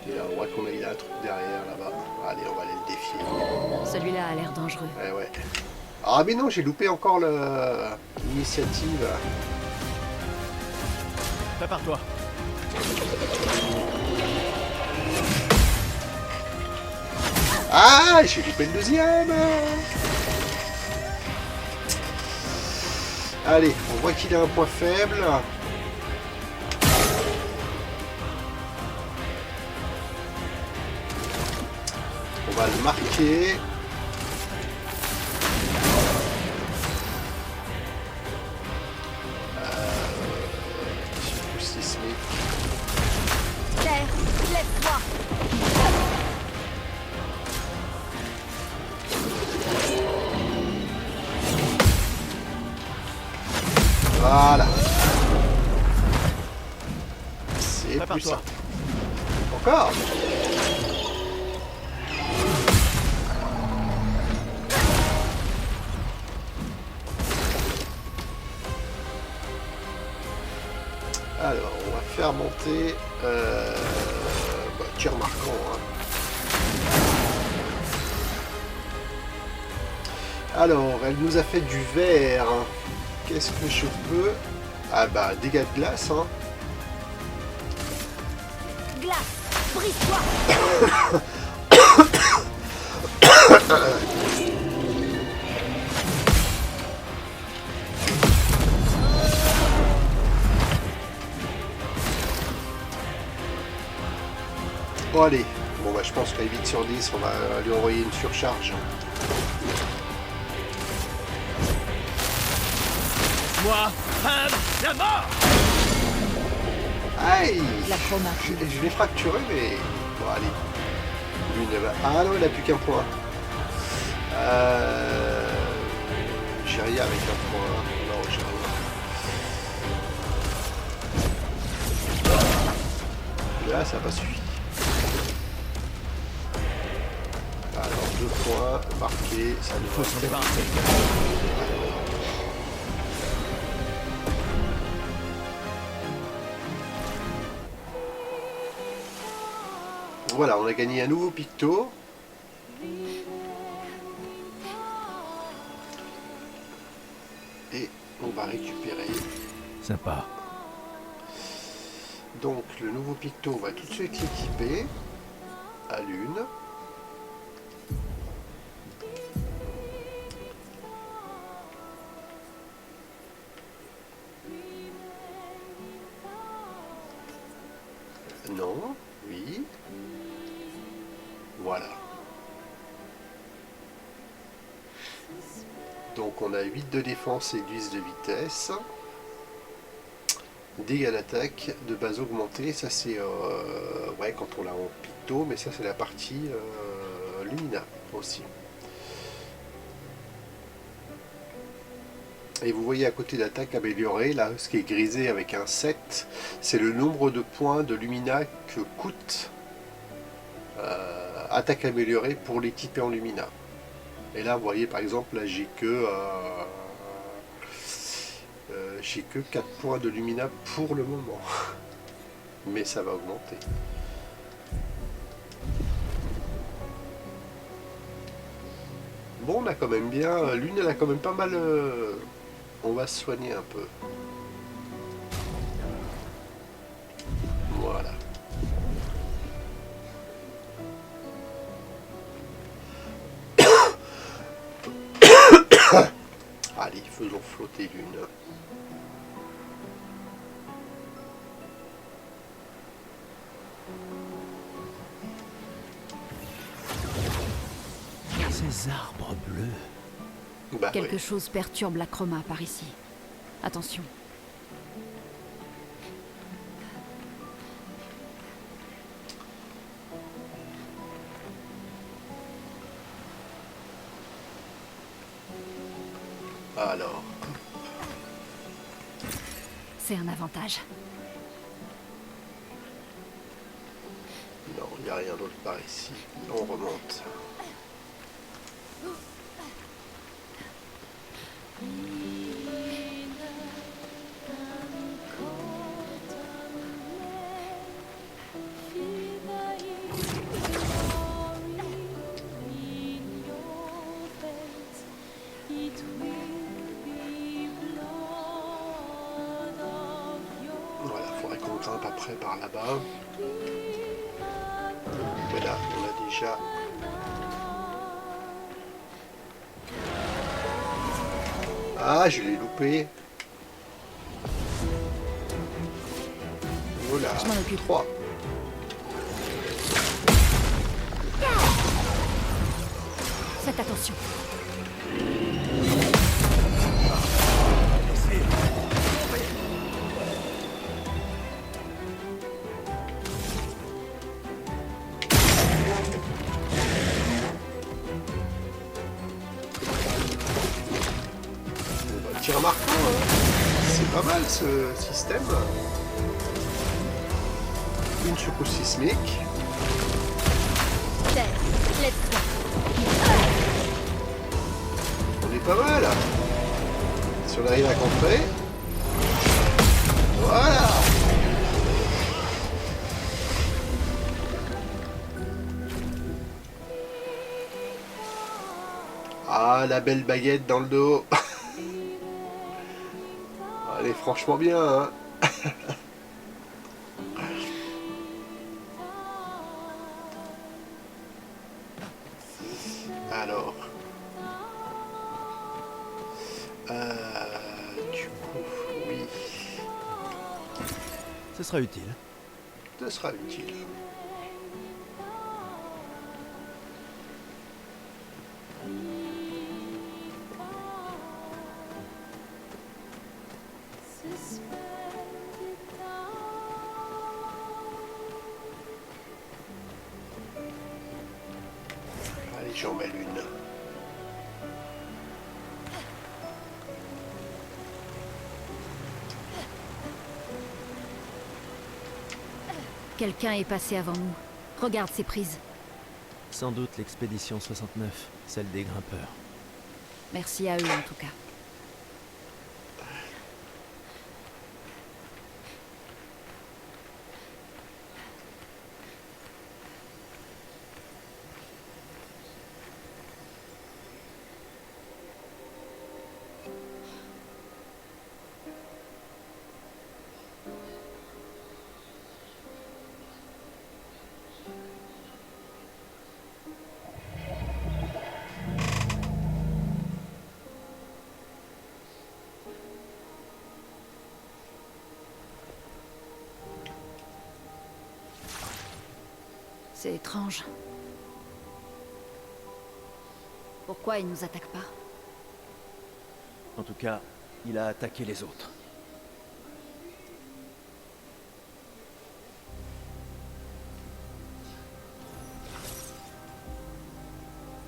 Et là, on voit qu'on a un truc derrière là-bas. Allez, on va aller le défier. Celui-là a l'air dangereux. Ouais. Ah mais non, j'ai loupé encore l'initiative. Prépare-toi. Ah, j'ai loupé le deuxième. Allez, on voit qu'il a un point faible. On va le marquer. Sismique. Terre, lève-toi. Voilà. C'est plus Prépare-toi. simple. Encore. Alors, on va faire monter tir marquant. Hein. Alors, elle nous a fait du verre. Qu'est-ce que je peux? Ah bah, dégâts de glace. Hein. Glace, brise-toi. Bon allez, bon bah je pense qu'à 8 sur 10, on va lui envoyer une surcharge. Moi, la mort. Aïe, La chroma. je l'ai fracturé, mais bon allez. Une, ah non, il n'a plus qu'un point. J'ai rien avec un point. Non, j'ai rien. Là, ça n'a pas suffi. Alors, 2 points marqués, ça nous Faut s'en débarrasser. Voilà, on a gagné un nouveau picto. Et on va récupérer. Sympa. Donc le nouveau picto, on va tout de suite l'équiper à l'une. Non, oui. Voilà. Donc on a 8 de défense et 10 de vitesse. Dégâts d'attaque de base augmentés, ça c'est ouais, quand on l'a en picto, mais ça c'est la partie Lumina aussi. Et vous voyez à côté d'attaque améliorée, là ce qui est grisé avec un 7, c'est le nombre de points de Lumina que coûte attaque améliorée pour l'équiper en Lumina. Et là vous voyez par exemple, là j'ai que 4 points de Lumina pour le moment. Mais ça va augmenter. Bon, on a quand même bien... L'une, elle a quand même pas mal... On va se soigner un peu. Voilà. Allez, faisons flotter l'une. Ces arbres bleus. Bah, Quelque ouais. chose perturbe la chroma par ici. Attention. Alors, C'est un avantage. non, il n'y a rien d'autre par ici. On remonte. Voilà, il faudrait qu'on grimpe après par là-bas. Voilà, on a déjà... Ah, je l'ai loupé. Voilà, Je m'en occupe. 3. Faites attention. Tir marquant, hein. C'est pas mal ce système. Une secousse sismique. There, let's go. On est pas mal. Si on arrive à contrer. Voilà. Ah, la belle baguette dans le dos. Elle est franchement bien, hein. Alors. Du coup, oui. Ce sera utile. Ce sera utile. Allez, j'en mets une. Quelqu'un est passé avant nous. Regarde ces prises. Sans doute l'expédition 69, celle des grimpeurs. Merci à eux en tout cas. C'est étrange. Pourquoi il nous attaque pas? En tout cas, il a attaqué les autres.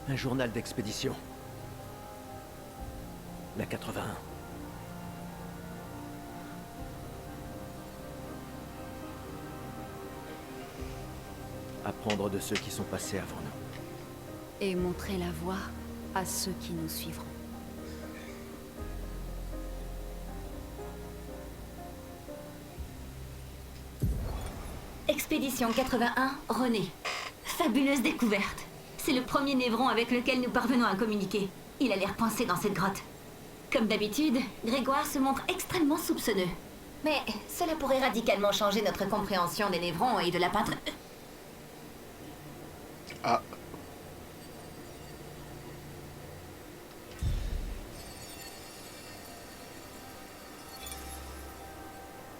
Un journal d'expédition. La 81. Apprendre de ceux qui sont passés avant nous. Et montrer la voie à ceux qui nous suivront. Expédition 81, René. Fabuleuse découverte. C'est le premier névron avec lequel nous parvenons à communiquer. Il a l'air coincé dans cette grotte. Comme d'habitude, Grégoire se montre extrêmement soupçonneux. Mais cela pourrait radicalement changer notre compréhension des névrons et de la peintre... Ah.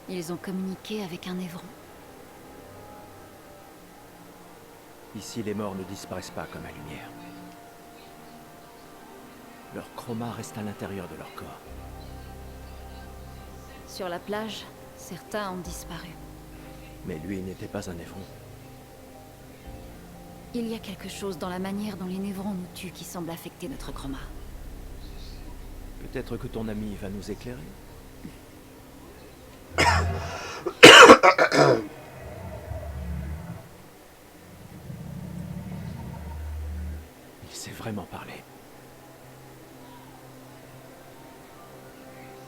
Ils ont communiqué avec un névron. Ici, les morts ne disparaissent pas comme la lumière. Leur chroma reste à l'intérieur de leur corps. Sur la plage, certains ont disparu. Mais lui n'était pas un névron. Il y a quelque chose dans la manière dont les névrons nous tuent qui semble affecter notre chroma. Peut-être que ton ami va nous éclairer. Il sait vraiment parler.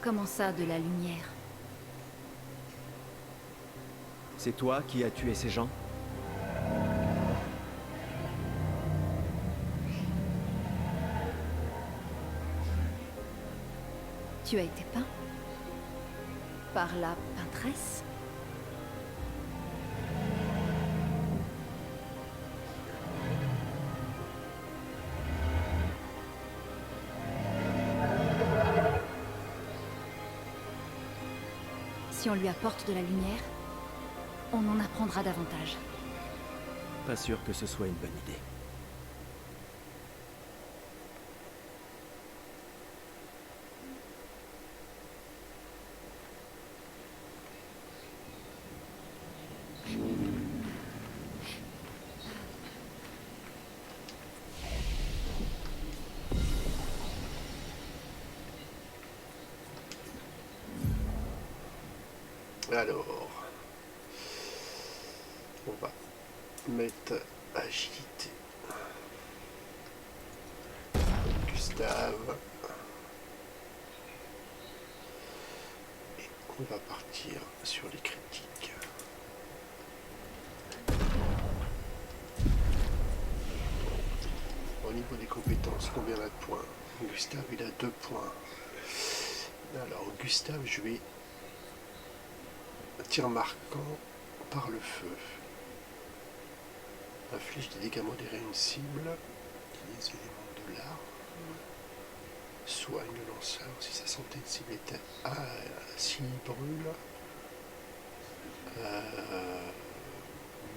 Comment ça, de la lumière? C'est toi qui as tué ces gens? Tu as été peint? Par la peintresse? Si on lui apporte de la lumière, on en apprendra davantage. Pas sûr que ce soit une bonne idée. Alors, on va mettre agilité. Gustave. Et on va partir sur les critiques. Au niveau des compétences, combien on a de points? Gustave, il a 2 points. Alors, Gustave, je vais tir marquant par le feu. Inflige des dégâts modérés à une cible. Utilise l'élément de l'arme. Soigne le lanceur si sa santé de cible était. Ah, s'il brûle.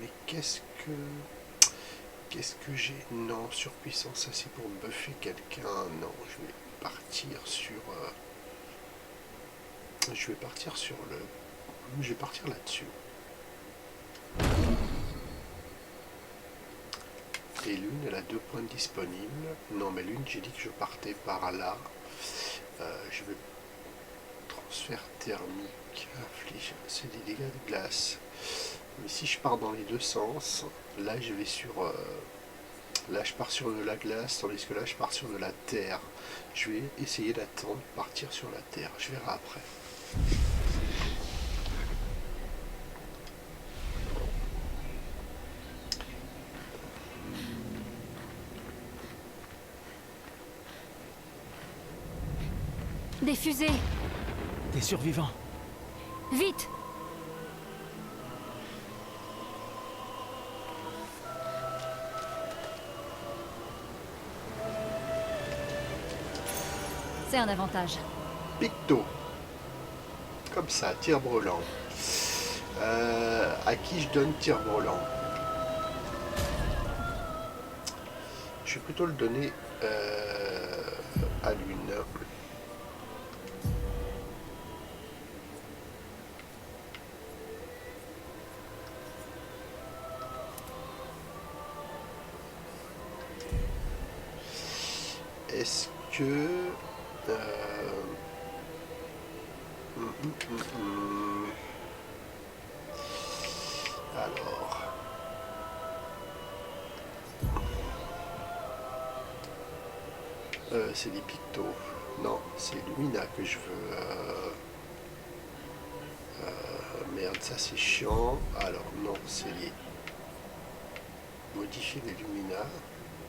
Mais qu'est-ce que j'ai? Non, surpuissance, ça c'est pour buffer quelqu'un. Non, je vais partir sur. Je vais partir sur le. Je vais partir là-dessus. Et l'une, elle a 2 points disponibles. Non, mais l'une, j'ai dit que je partais par là. Je vais transfert thermique, inflige, c'est des dégâts de glace. Mais si je pars dans les deux sens, là je vais sur... là je pars sur de la glace, tandis que là je pars sur de la terre. Je vais essayer d'attendre, partir sur la terre. Je verrai après. Des fusées! Des survivants. Vite! C'est un avantage. Picto. Comme ça, tir brûlant. À qui je donne tir brûlant? Je vais plutôt le donner à l'une. Est-ce que... Alors... c'est des pictos. Non, c'est Lumina que je veux. Merde, ça c'est chiant. Alors non, c'est les... Modifier les Lumina.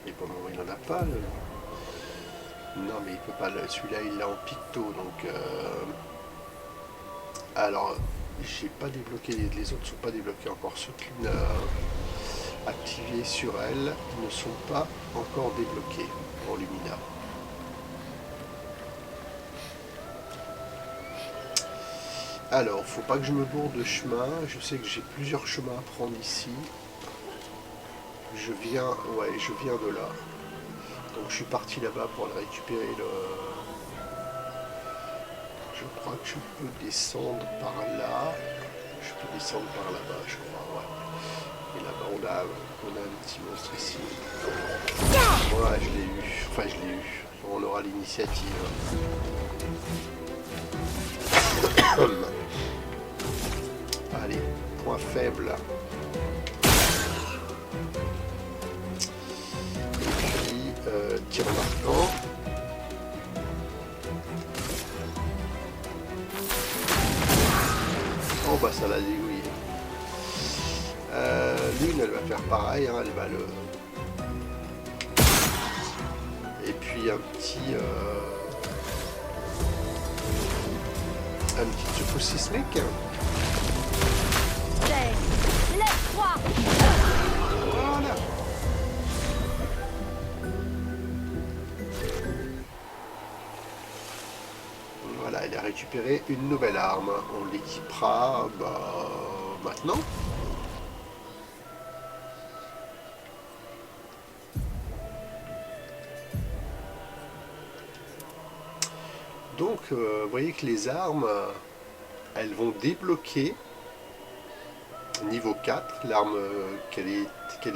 Et pour le moment, il n'en a pas. Non, mais il peut pas. Celui-là, il l'a en picto, donc... Alors, j'ai pas débloqué, les autres sont pas débloqués encore. Ceux qui a activés sur elle ne sont pas encore débloqués en Lumina. Alors, faut pas que je me bourre de chemin. Je sais que j'ai plusieurs chemins à prendre ici. Je viens de là. Donc je suis parti là-bas pour aller récupérer le... Je crois que je peux descendre par là. Je peux descendre par là-bas, je crois, ouais. Et là-bas, on a un petit monstre ici. Ouais, je l'ai eu. Enfin, je l'ai eu. On aura l'initiative. Allez, point faible. Et puis, tir marquant. Oh bah ça l'a dégouillé. L'une, elle va faire pareil, hein, elle va le... Et puis un petit secousse sismique. Lève-toi! Voilà. Voilà, il a récupéré une nouvelle arme. On l'équipera maintenant. Donc, vous voyez que les armes, elles vont débloquer niveau 4. L'arme qu'elle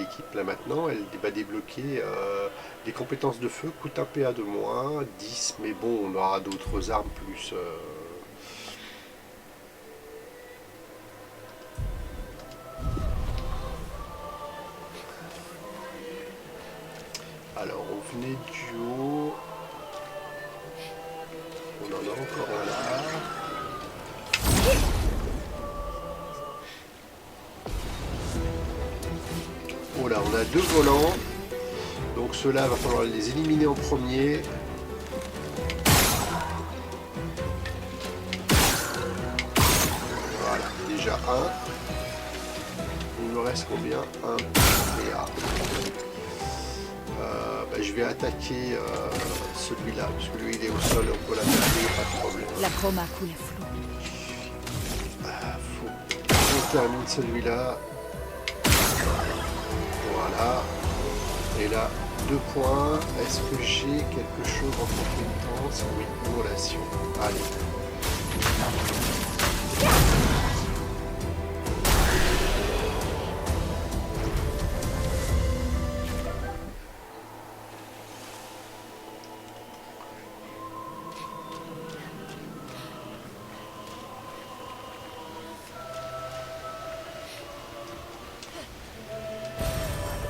équipe là maintenant, elle va débloquer les compétences de feu, coûte un PA de moins, 10, mais bon, on aura d'autres armes plus... Alors, on venait du haut... On en a encore un là. Oh là, on a 2 volants. Donc ceux-là, il va falloir les éliminer en premier. Voilà, déjà un. Il me reste combien? Un PA. Je vais attaquer celui-là, parce que lui il est au sol, on peut l'attaquer, pas de problème. La chroma coule flou. Faut qu'on termine celui-là. Voilà. Et là, 2 points. Est-ce que j'ai quelque chose en compétence? Oui, une relation. Allez.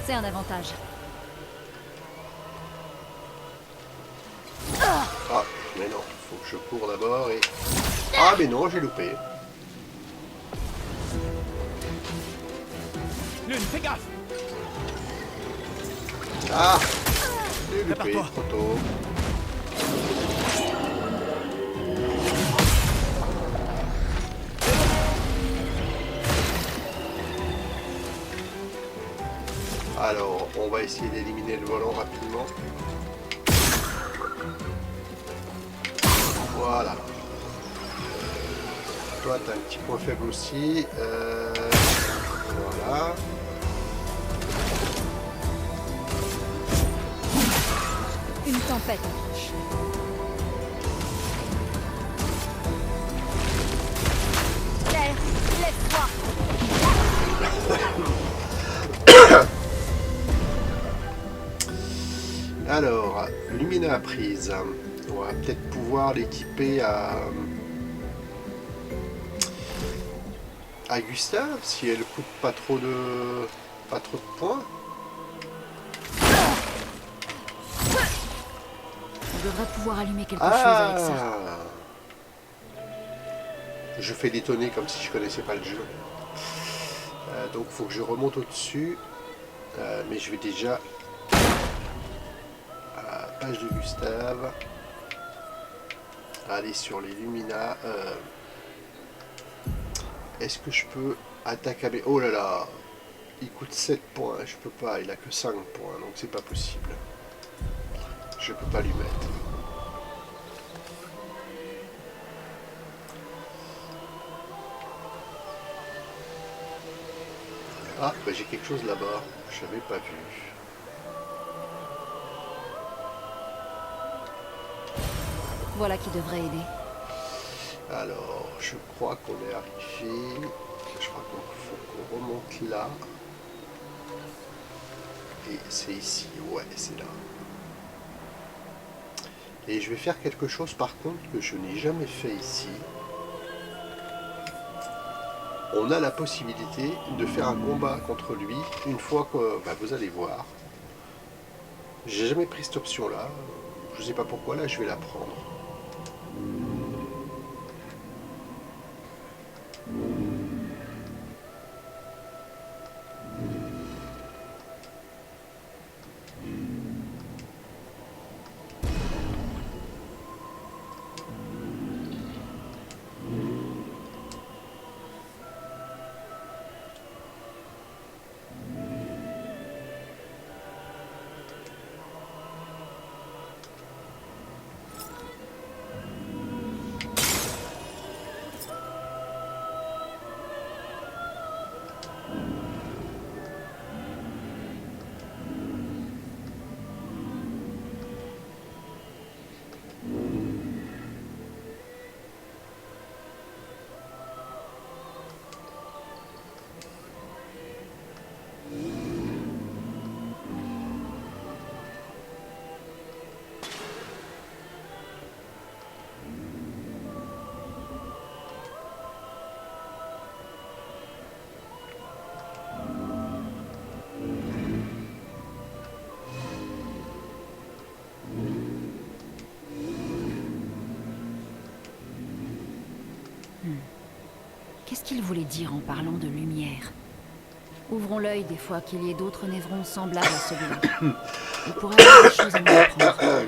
C'est un avantage. Ah, mais non, faut que je cours d'abord et... Ah, mais non, j'ai loupé. Lune, fais gaffe! Ah, j'ai loupé, Prépare-toi. trop tôt. Alors, on va essayer d'éliminer le volant rapidement. Voilà. Toi, t'as un petit point faible aussi. Voilà. Une tempête approche. Claire, lève-toi! Alors, Lumina prise. On va peut-être pouvoir l'équiper à Gustave, si elle coûte pas trop de points. On devrait pouvoir allumer quelque chose avec ça. Je fais détonner comme si je connaissais pas le jeu. Donc il faut que je remonte au-dessus. Mais je vais déjà à la page de Gustave. Aller sur les Lumina. Est-ce que je peux attaquer avec... Oh là là! Il coûte 7 points. Je peux pas. Il a que 5 points. Donc c'est pas possible. Je peux pas lui mettre. Ah, bah j'ai quelque chose là-bas. Je n'avais pas vu. Voilà qui devrait aider. Alors, je crois qu'on est arrivé. Je crois qu'il faut qu'on remonte là. Et c'est ici. Ouais, c'est là. Et je vais faire quelque chose par contre que je n'ai jamais fait ici. On a la possibilité de faire un combat contre lui une fois que... Bah, vous allez voir. J'ai jamais pris cette option là. Je sais pas pourquoi, là je vais la prendre. Qu'est-ce qu'il voulait dire en parlant de lumière? Ouvrons l'œil des fois qu'il y ait d'autres névrons semblables à celui-là. Il pourrait avoir des choses à nous apprendre.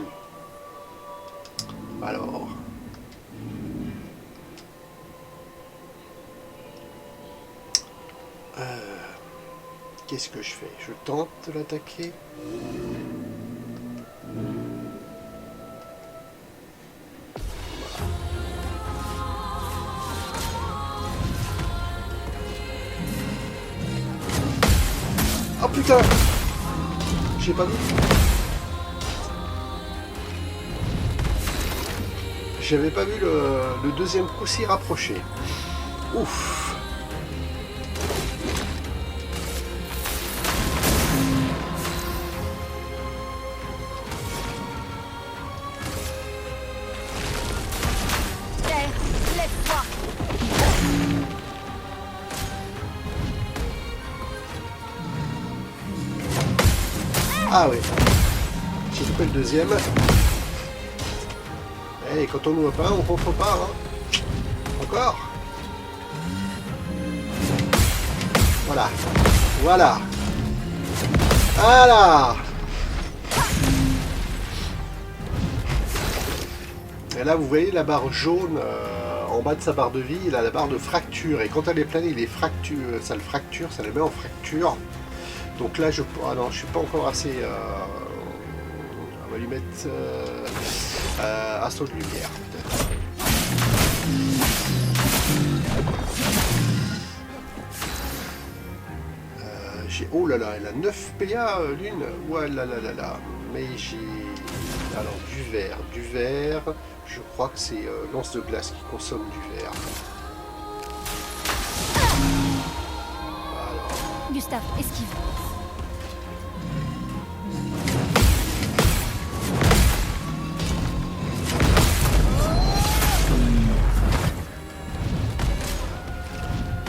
Alors... Qu'est-ce que je fais? Je tente de l'attaquer? Oh putain! J'ai pas vu. J'avais pas vu le deuxième coup s'y rapprocher. Ouf! Ah oui, j'ai loupé le deuxième. Et quand on ne voit pas, on contre pas. Hein. Encore. Voilà. Voilà. Voilà. Et là, vous voyez la barre jaune en bas de sa barre de vie. Il a la barre de fracture. Et quand elle est pleine, il est fracture. Ça le fracture, ça le met en fracture. Donc là, ah non, je suis pas encore assez... on va lui mettre assaut de lumière, peut-être. Oh là là, elle a 9 PA, l'une. Ouais là là là là. Mais j'ai... Alors, du verre. Je crois que c'est lance de glace qui consomme du verre. Alors... Gustave, esquive.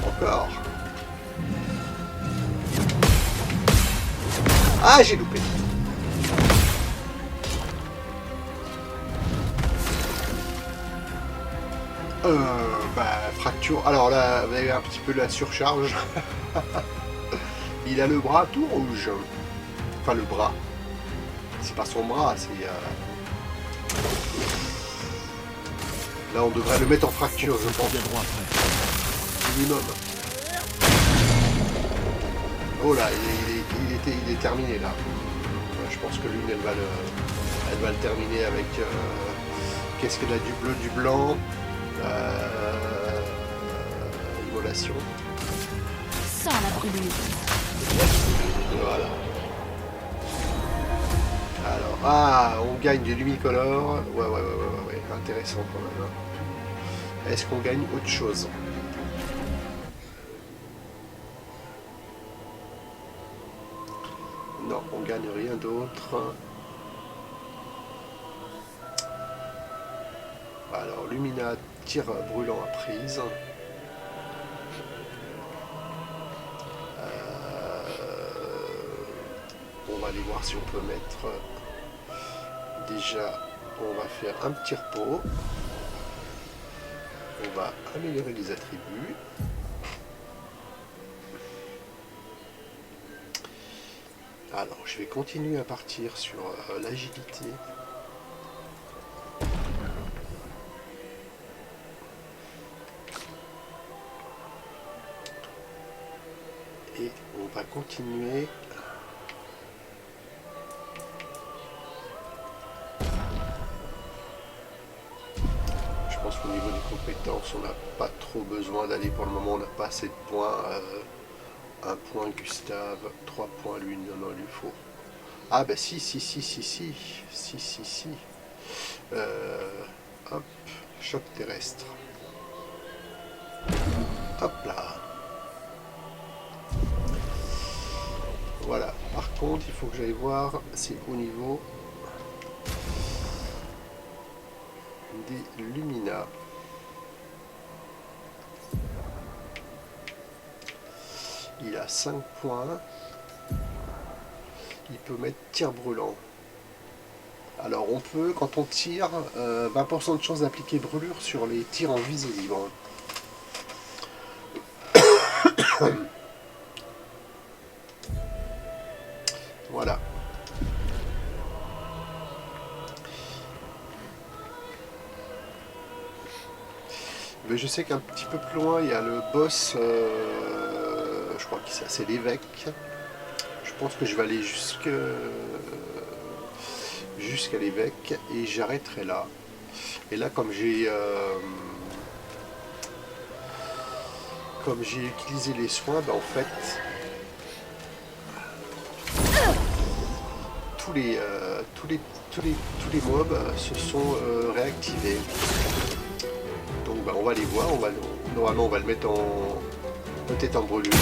Encore. Ah, j'ai loupé. Fracture. Alors là, vous avez un petit peu la surcharge. Il a le bras tout rouge. Enfin, le bras. C'est pas son bras, c'est... Là, on devrait le mettre en fracture, je pense. Minimum. Oh là, il est terminé là. Je pense que l'une, elle va le terminer avec... Qu'est-ce qu'elle a? Du bleu, du blanc. Immolation. Sans la brûlure. Voilà. Alors, on gagne du lumicolore. Ouais, intéressant quand même. Est-ce qu'on gagne autre chose? Non, on gagne rien d'autre. Alors, Lumina, tir brûlant à prise. On va aller voir si on peut mettre... Déjà, on va faire un petit repos. On va améliorer les attributs. Alors, je vais continuer à partir sur l'agilité. Et on va continuer. Je pense qu'au niveau des compétences, on n'a pas trop besoin d'aller pour le moment. On n'a pas assez de points. Un point Gustave, 3 points lui. Non, il lui faut. Ah bah si. Hop, choc terrestre. Hop là. Voilà. Par contre, il faut que j'aille voir, c'est au niveau des Lumina. Il a 5 points. Il peut mettre tir brûlant. Alors on peut, quand on tire, 20% de chance d'appliquer brûlure sur les tirs en visée libre. Voilà. Mais je sais qu'un petit peu plus loin, il y a le boss, je crois que c'est l'évêque. Je pense que je vais aller jusqu'à l'évêque et j'arrêterai là. Et là, comme j'ai utilisé les soins, ben, en fait, tous les mobs se sont réactivés. Donc ben, on va les voir. Normalement, on va le mettre peut-être en brûlure.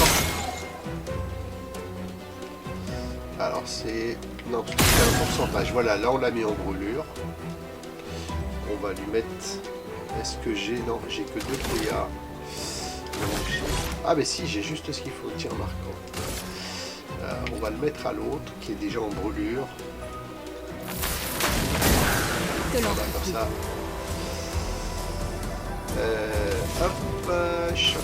Alors c'est... Non, c'est un pourcentage. Voilà, là on l'a mis en brûlure. On va lui mettre... Est-ce que j'ai... Non, j'ai que 2 PA. Ah mais si, j'ai juste ce qu'il faut, tir marquant. On va le mettre à l'autre, qui est déjà en brûlure. Voilà, comme ça. Hop, choc.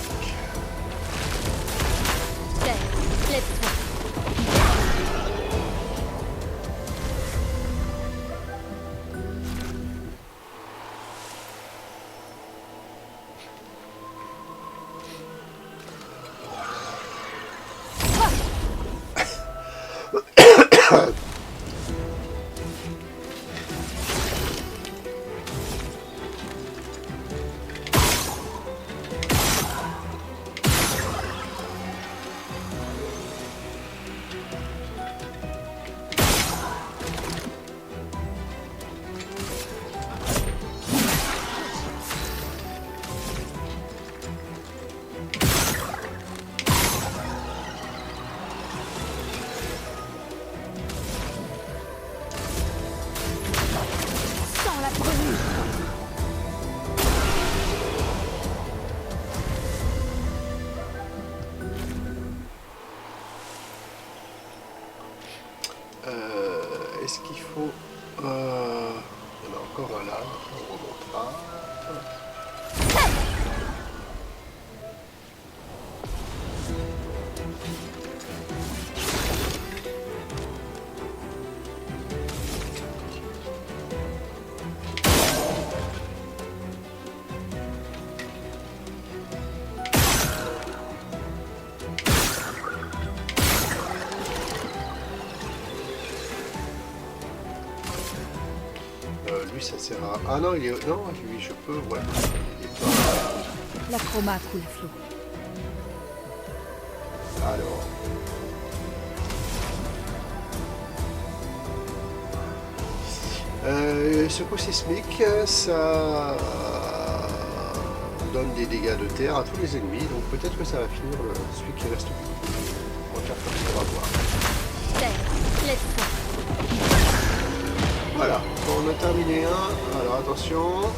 Est-ce qu'il faut... Il y en a encore un là, on remontera. Lui ça sert à... Ah non, il est... Non, lui je peux, ouais. Il est pas... La chroma coule à flot. Alors... secours sismique, ça donne des dégâts de terre à tous les ennemis, donc peut-être que ça va finir celui qui reste. On va faire comme ça, on va voir. Voilà, on a terminé un. Alors attention.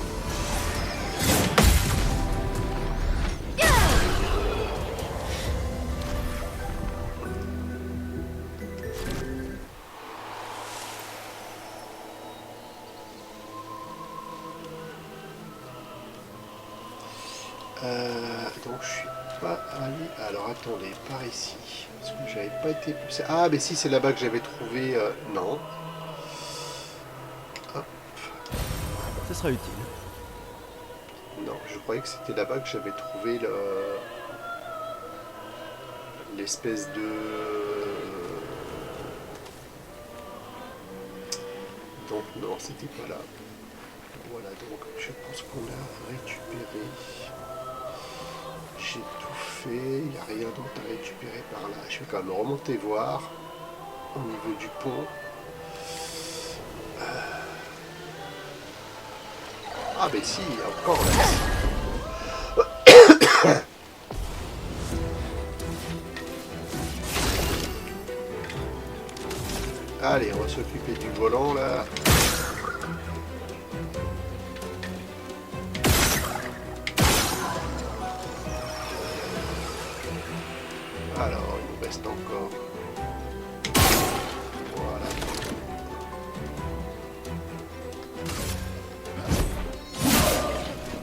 Donc je suis pas allé... Alors attendez, par ici. Parce que j'avais pas été poussé... Ah mais si, c'est là-bas que j'avais trouvé... Non. Hop. Ce sera utile. Non, je croyais que c'était là-bas que j'avais trouvé l'espèce de... Donc non, c'était pas là. Voilà, donc je pense qu'on a récupéré. J'ai tout fait, il n'y a rien d'autre à récupérer par là. Je vais quand même remonter voir au niveau du pont. Ah ben si, encore là. Allez, on va s'occuper du volant là. Alors, il nous reste encore. Voilà.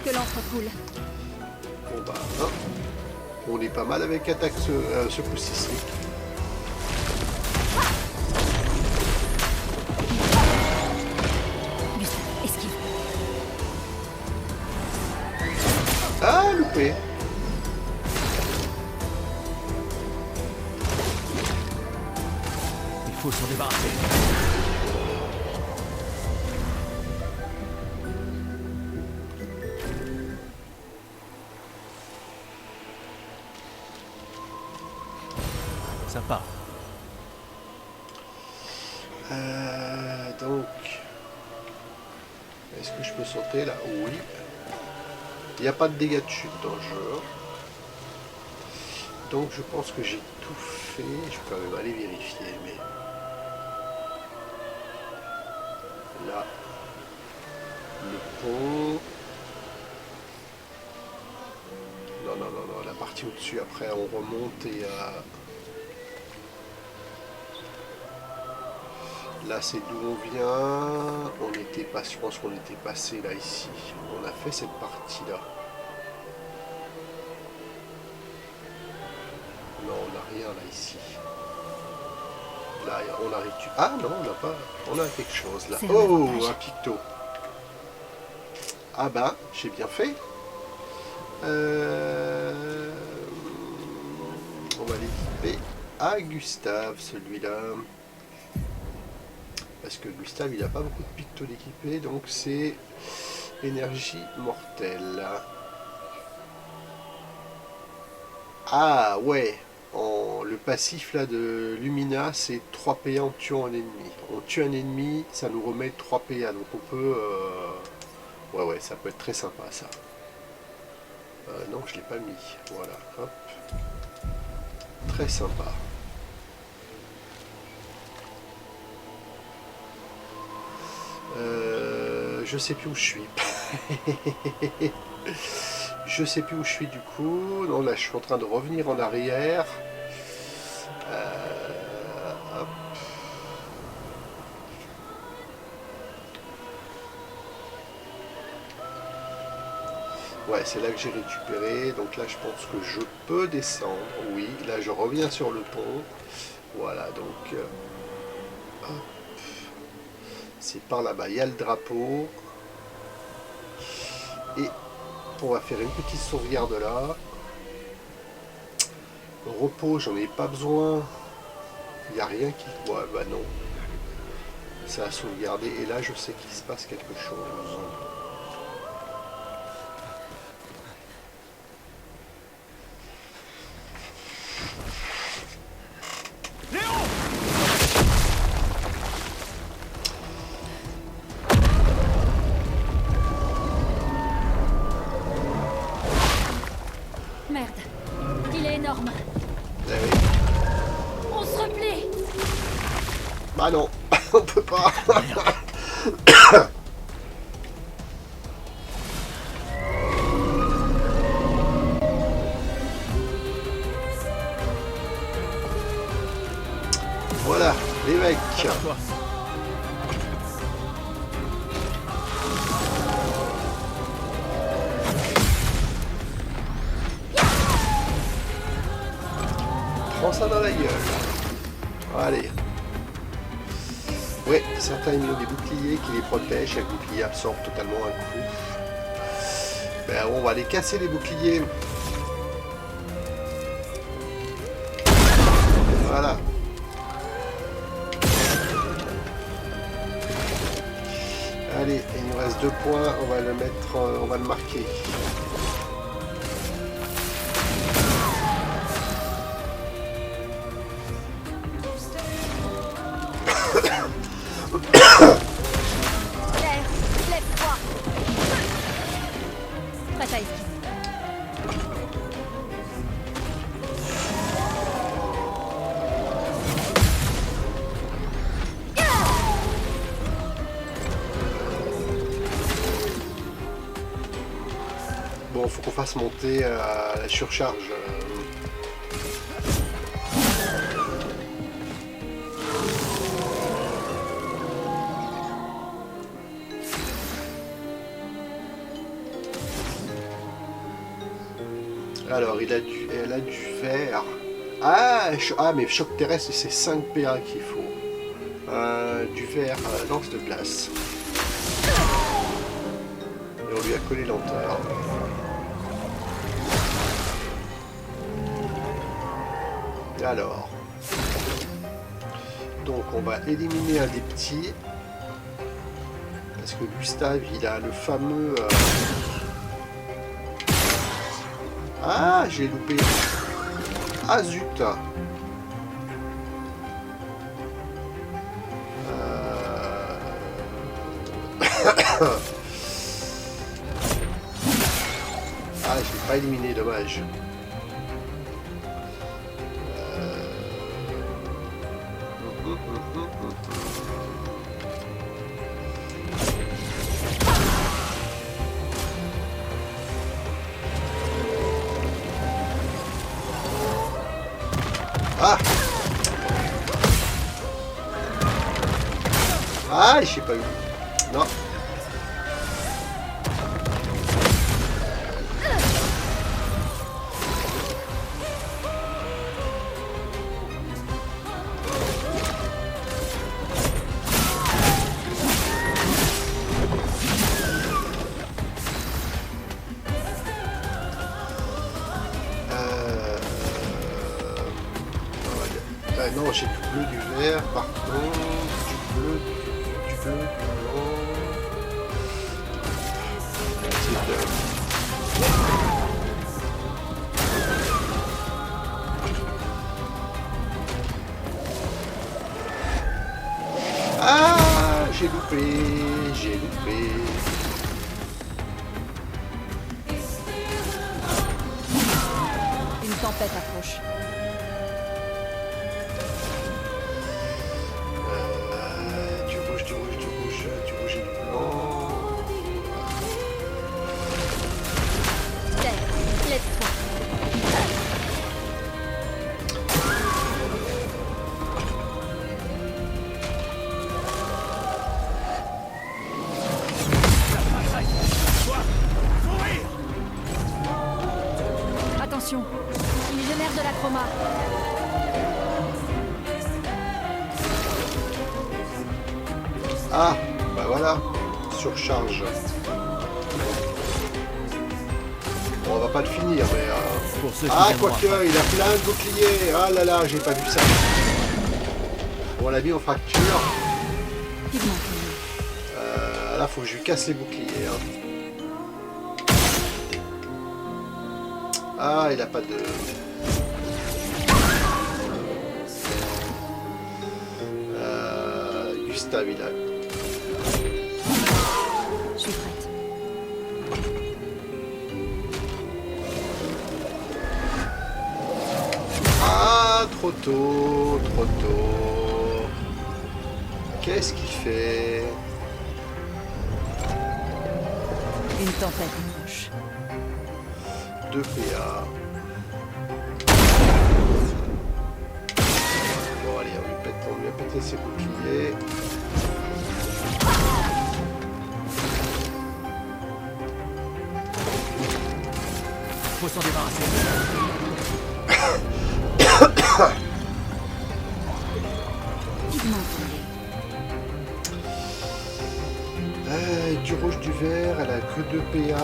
Que l'encre coule. Bon bah, hein. On est pas mal avec attaque secousse sismique. Esquive. Ah, loupé. Il faut s'en débarrasser. Sympa. Donc, est-ce que je peux sauter là? Oui. Il n'y a pas de dégâts de chute dans le jeu. Donc je pense que j'ai tout fait. Je peux quand même aller vérifier, mais... Là. Le pont. Non, non, non, non. La partie au-dessus, après, on remonte et... Là, c'est d'où on vient. On était pas, je pense qu'on était passé là, ici. On a fait cette partie-là. Non, on n'a rien là, ici. Là, on a récupéré... Ah non, on n'a pas... On a quelque chose là. Oh, un picto. Ah bah, j'ai bien fait. On va l'équiper à Gustave, celui-là. Parce que Gustave, il n'a pas beaucoup de pictos d'équiper, donc c'est énergie mortelle. Ah ouais, le passif là de Lumina, c'est 3 PA en tuant un ennemi. On tue un ennemi, ça nous remet 3 PA, donc on peut... Ouais, ça peut être très sympa ça. Non, je ne l'ai pas mis. Voilà, hop. Très sympa. Je sais plus où je suis. Je sais plus où je suis du coup. Non, là je suis en train de revenir en arrière. Hop. Ouais, c'est là que j'ai récupéré. Donc là je pense que je peux descendre. Oui, là je reviens sur le pont. Voilà, donc... hop. C'est par là-bas, il y a le drapeau. Et on va faire une petite sauvegarde là. Repos, j'en ai pas besoin. Il n'y a rien qui... Ouais, bah non. Ça a sauvegardé. Et là, je sais qu'il se passe quelque chose. Merde. Il est énorme. Eh oui. On se replie. Bah non, on peut pas. Voilà, l'évêque. Toi. prend ça dans la gueule. Allez. Ouais, certains ils ont des boucliers qui les protègent et le bouclier absorbe totalement un coup. Ben, on va les casser les boucliers. Voilà. Allez, il nous reste 2 points, on va le mettre, on va le marquer. Claire, lève-toi. Prête à esquiver. Bon, faut qu'on fasse monter la surcharge. Alors, elle a du verre. Ah, mais choc terrestre, c'est 5 PA qu'il faut. Du verre, lance de glace. Et on lui a collé lenteur. Alors, donc on va éliminer un des petits, parce que Gustave il a le fameux... Ah, j'ai loupé. Ah zut. Ah, je l'ai pas éliminé, dommage. Ah! Ah, je sais pas eu. Non. Non, j'ai du bleu, du vert, par contre, du bleu, du blanc. Ah, j'ai loupé, j'ai loupé. Une tempête approche. Du rouge et du blanc. Claire, lève-toi. Attention, il génère de la chroma. Ah, bah voilà, surcharge. Bon, on va pas le finir, mais... Pour ceux qui Ah, viendront quoique, après. il a plein de boucliers. Ah là là, j'ai pas vu ça. Bon, on l'a mis en fracture. Là, faut que je lui casse les boucliers. Hein. Ah, il a pas de... Gustave, il a... Je suis prête. Ah, trop tôt, trop tôt. Qu'est-ce qu'il fait? Une tempête approche. 2 PA. Bon, allez, on lui a pété ses boucliers. Faut s'en débarrasser. Du rouge, du vert, elle a que 2 PA.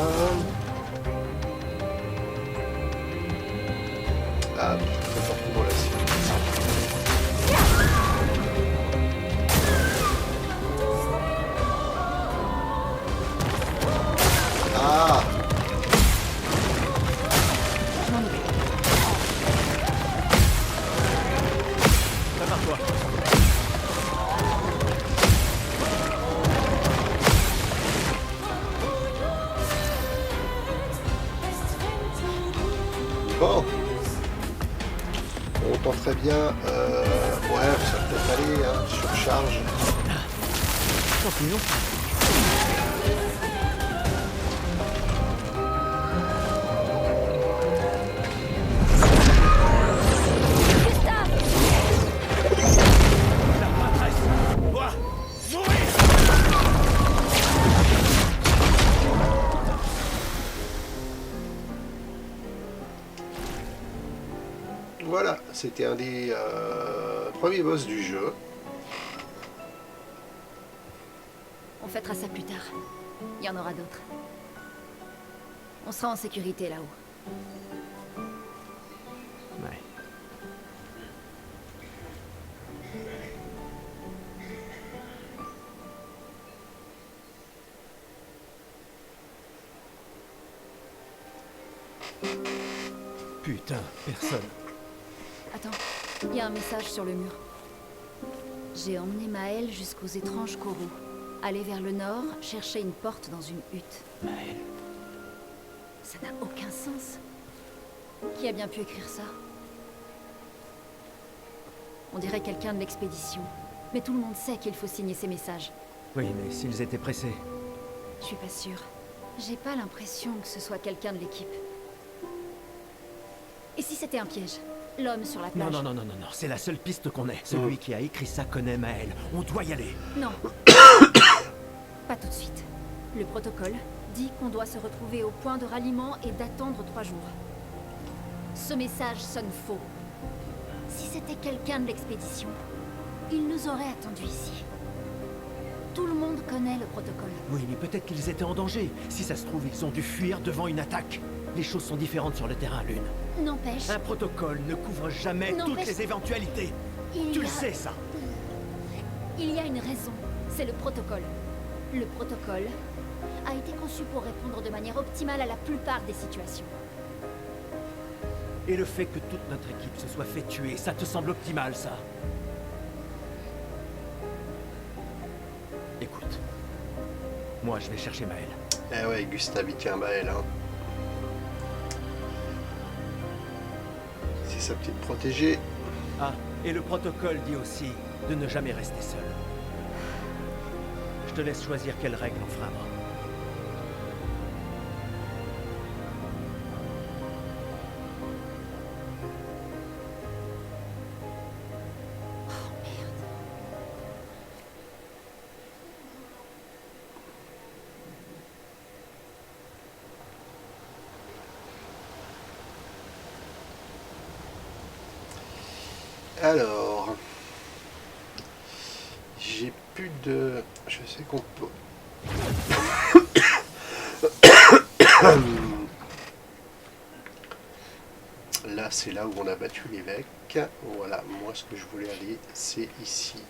Ah, très fortement là-dessus. Ah! Prépare-toi. Bon. On tente très bien. Ouais, ça peut peut-être aller, hein, surcharge. Continuons. La maîtresse doit mourir. Voilà, c'était un des premiers boss du jeu. On fêtera ça plus tard. Il y en aura d'autres. On sera en sécurité là-haut. Ouais. Putain, personne. Attends, il y a un message sur le mur. J'ai emmené Maël jusqu'aux étranges coraux. Aller vers le nord, chercher une porte dans une hutte. Maël. Ça n'a aucun sens. Qui a bien pu écrire ça? On dirait quelqu'un de l'expédition. Mais tout le monde sait qu'il faut signer ces messages. Oui, mais s'ils étaient pressés. Je suis pas sûre. J'ai pas l'impression que ce soit quelqu'un de l'équipe. Et si c'était un piège? L'homme sur la Non, plage? non, non, non, non, non, c'est la seule piste qu'on ait. Celui qui a écrit ça connaît Maël. On doit y aller. Non. Pas tout de suite. Le protocole dit qu'on doit se retrouver au point de ralliement et d'attendre 3 jours. Ce message sonne faux. Si c'était quelqu'un de l'expédition, il nous aurait attendus ici. Tout le monde connaît le protocole. Oui, mais peut-être qu'ils étaient en danger. Si ça se trouve, ils ont dû fuir devant une attaque. Les choses sont différentes sur le terrain, Lune. N'empêche, Un protocole ne couvre jamais Non, toutes mais- les éventualités. il Tu y le a- sais, ça. il y a une raison. C'est le protocole. Le protocole a été conçu pour répondre de manière optimale à la plupart des situations. Et le fait que toute notre équipe se soit fait tuer, ça te semble optimal, ça? Écoute. Moi, je vais chercher Maël. Eh ouais, Gustave, il tient Maël, hein. C'est sa petite protégée. Ah, et le protocole dit aussi de ne jamais rester seul. Je te laisse choisir quelle règle enfreindre. Alors, j'ai plus de... Je sais qu'on peut... Là, c'est là où on a battu l'évêque. Voilà, moi, ce que je voulais aller, c'est ici.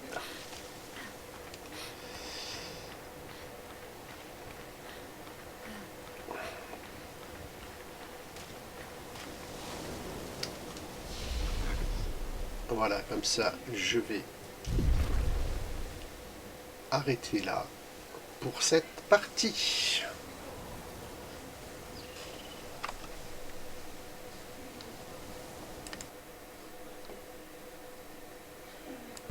Voilà, comme ça, je vais arrêter là pour cette partie.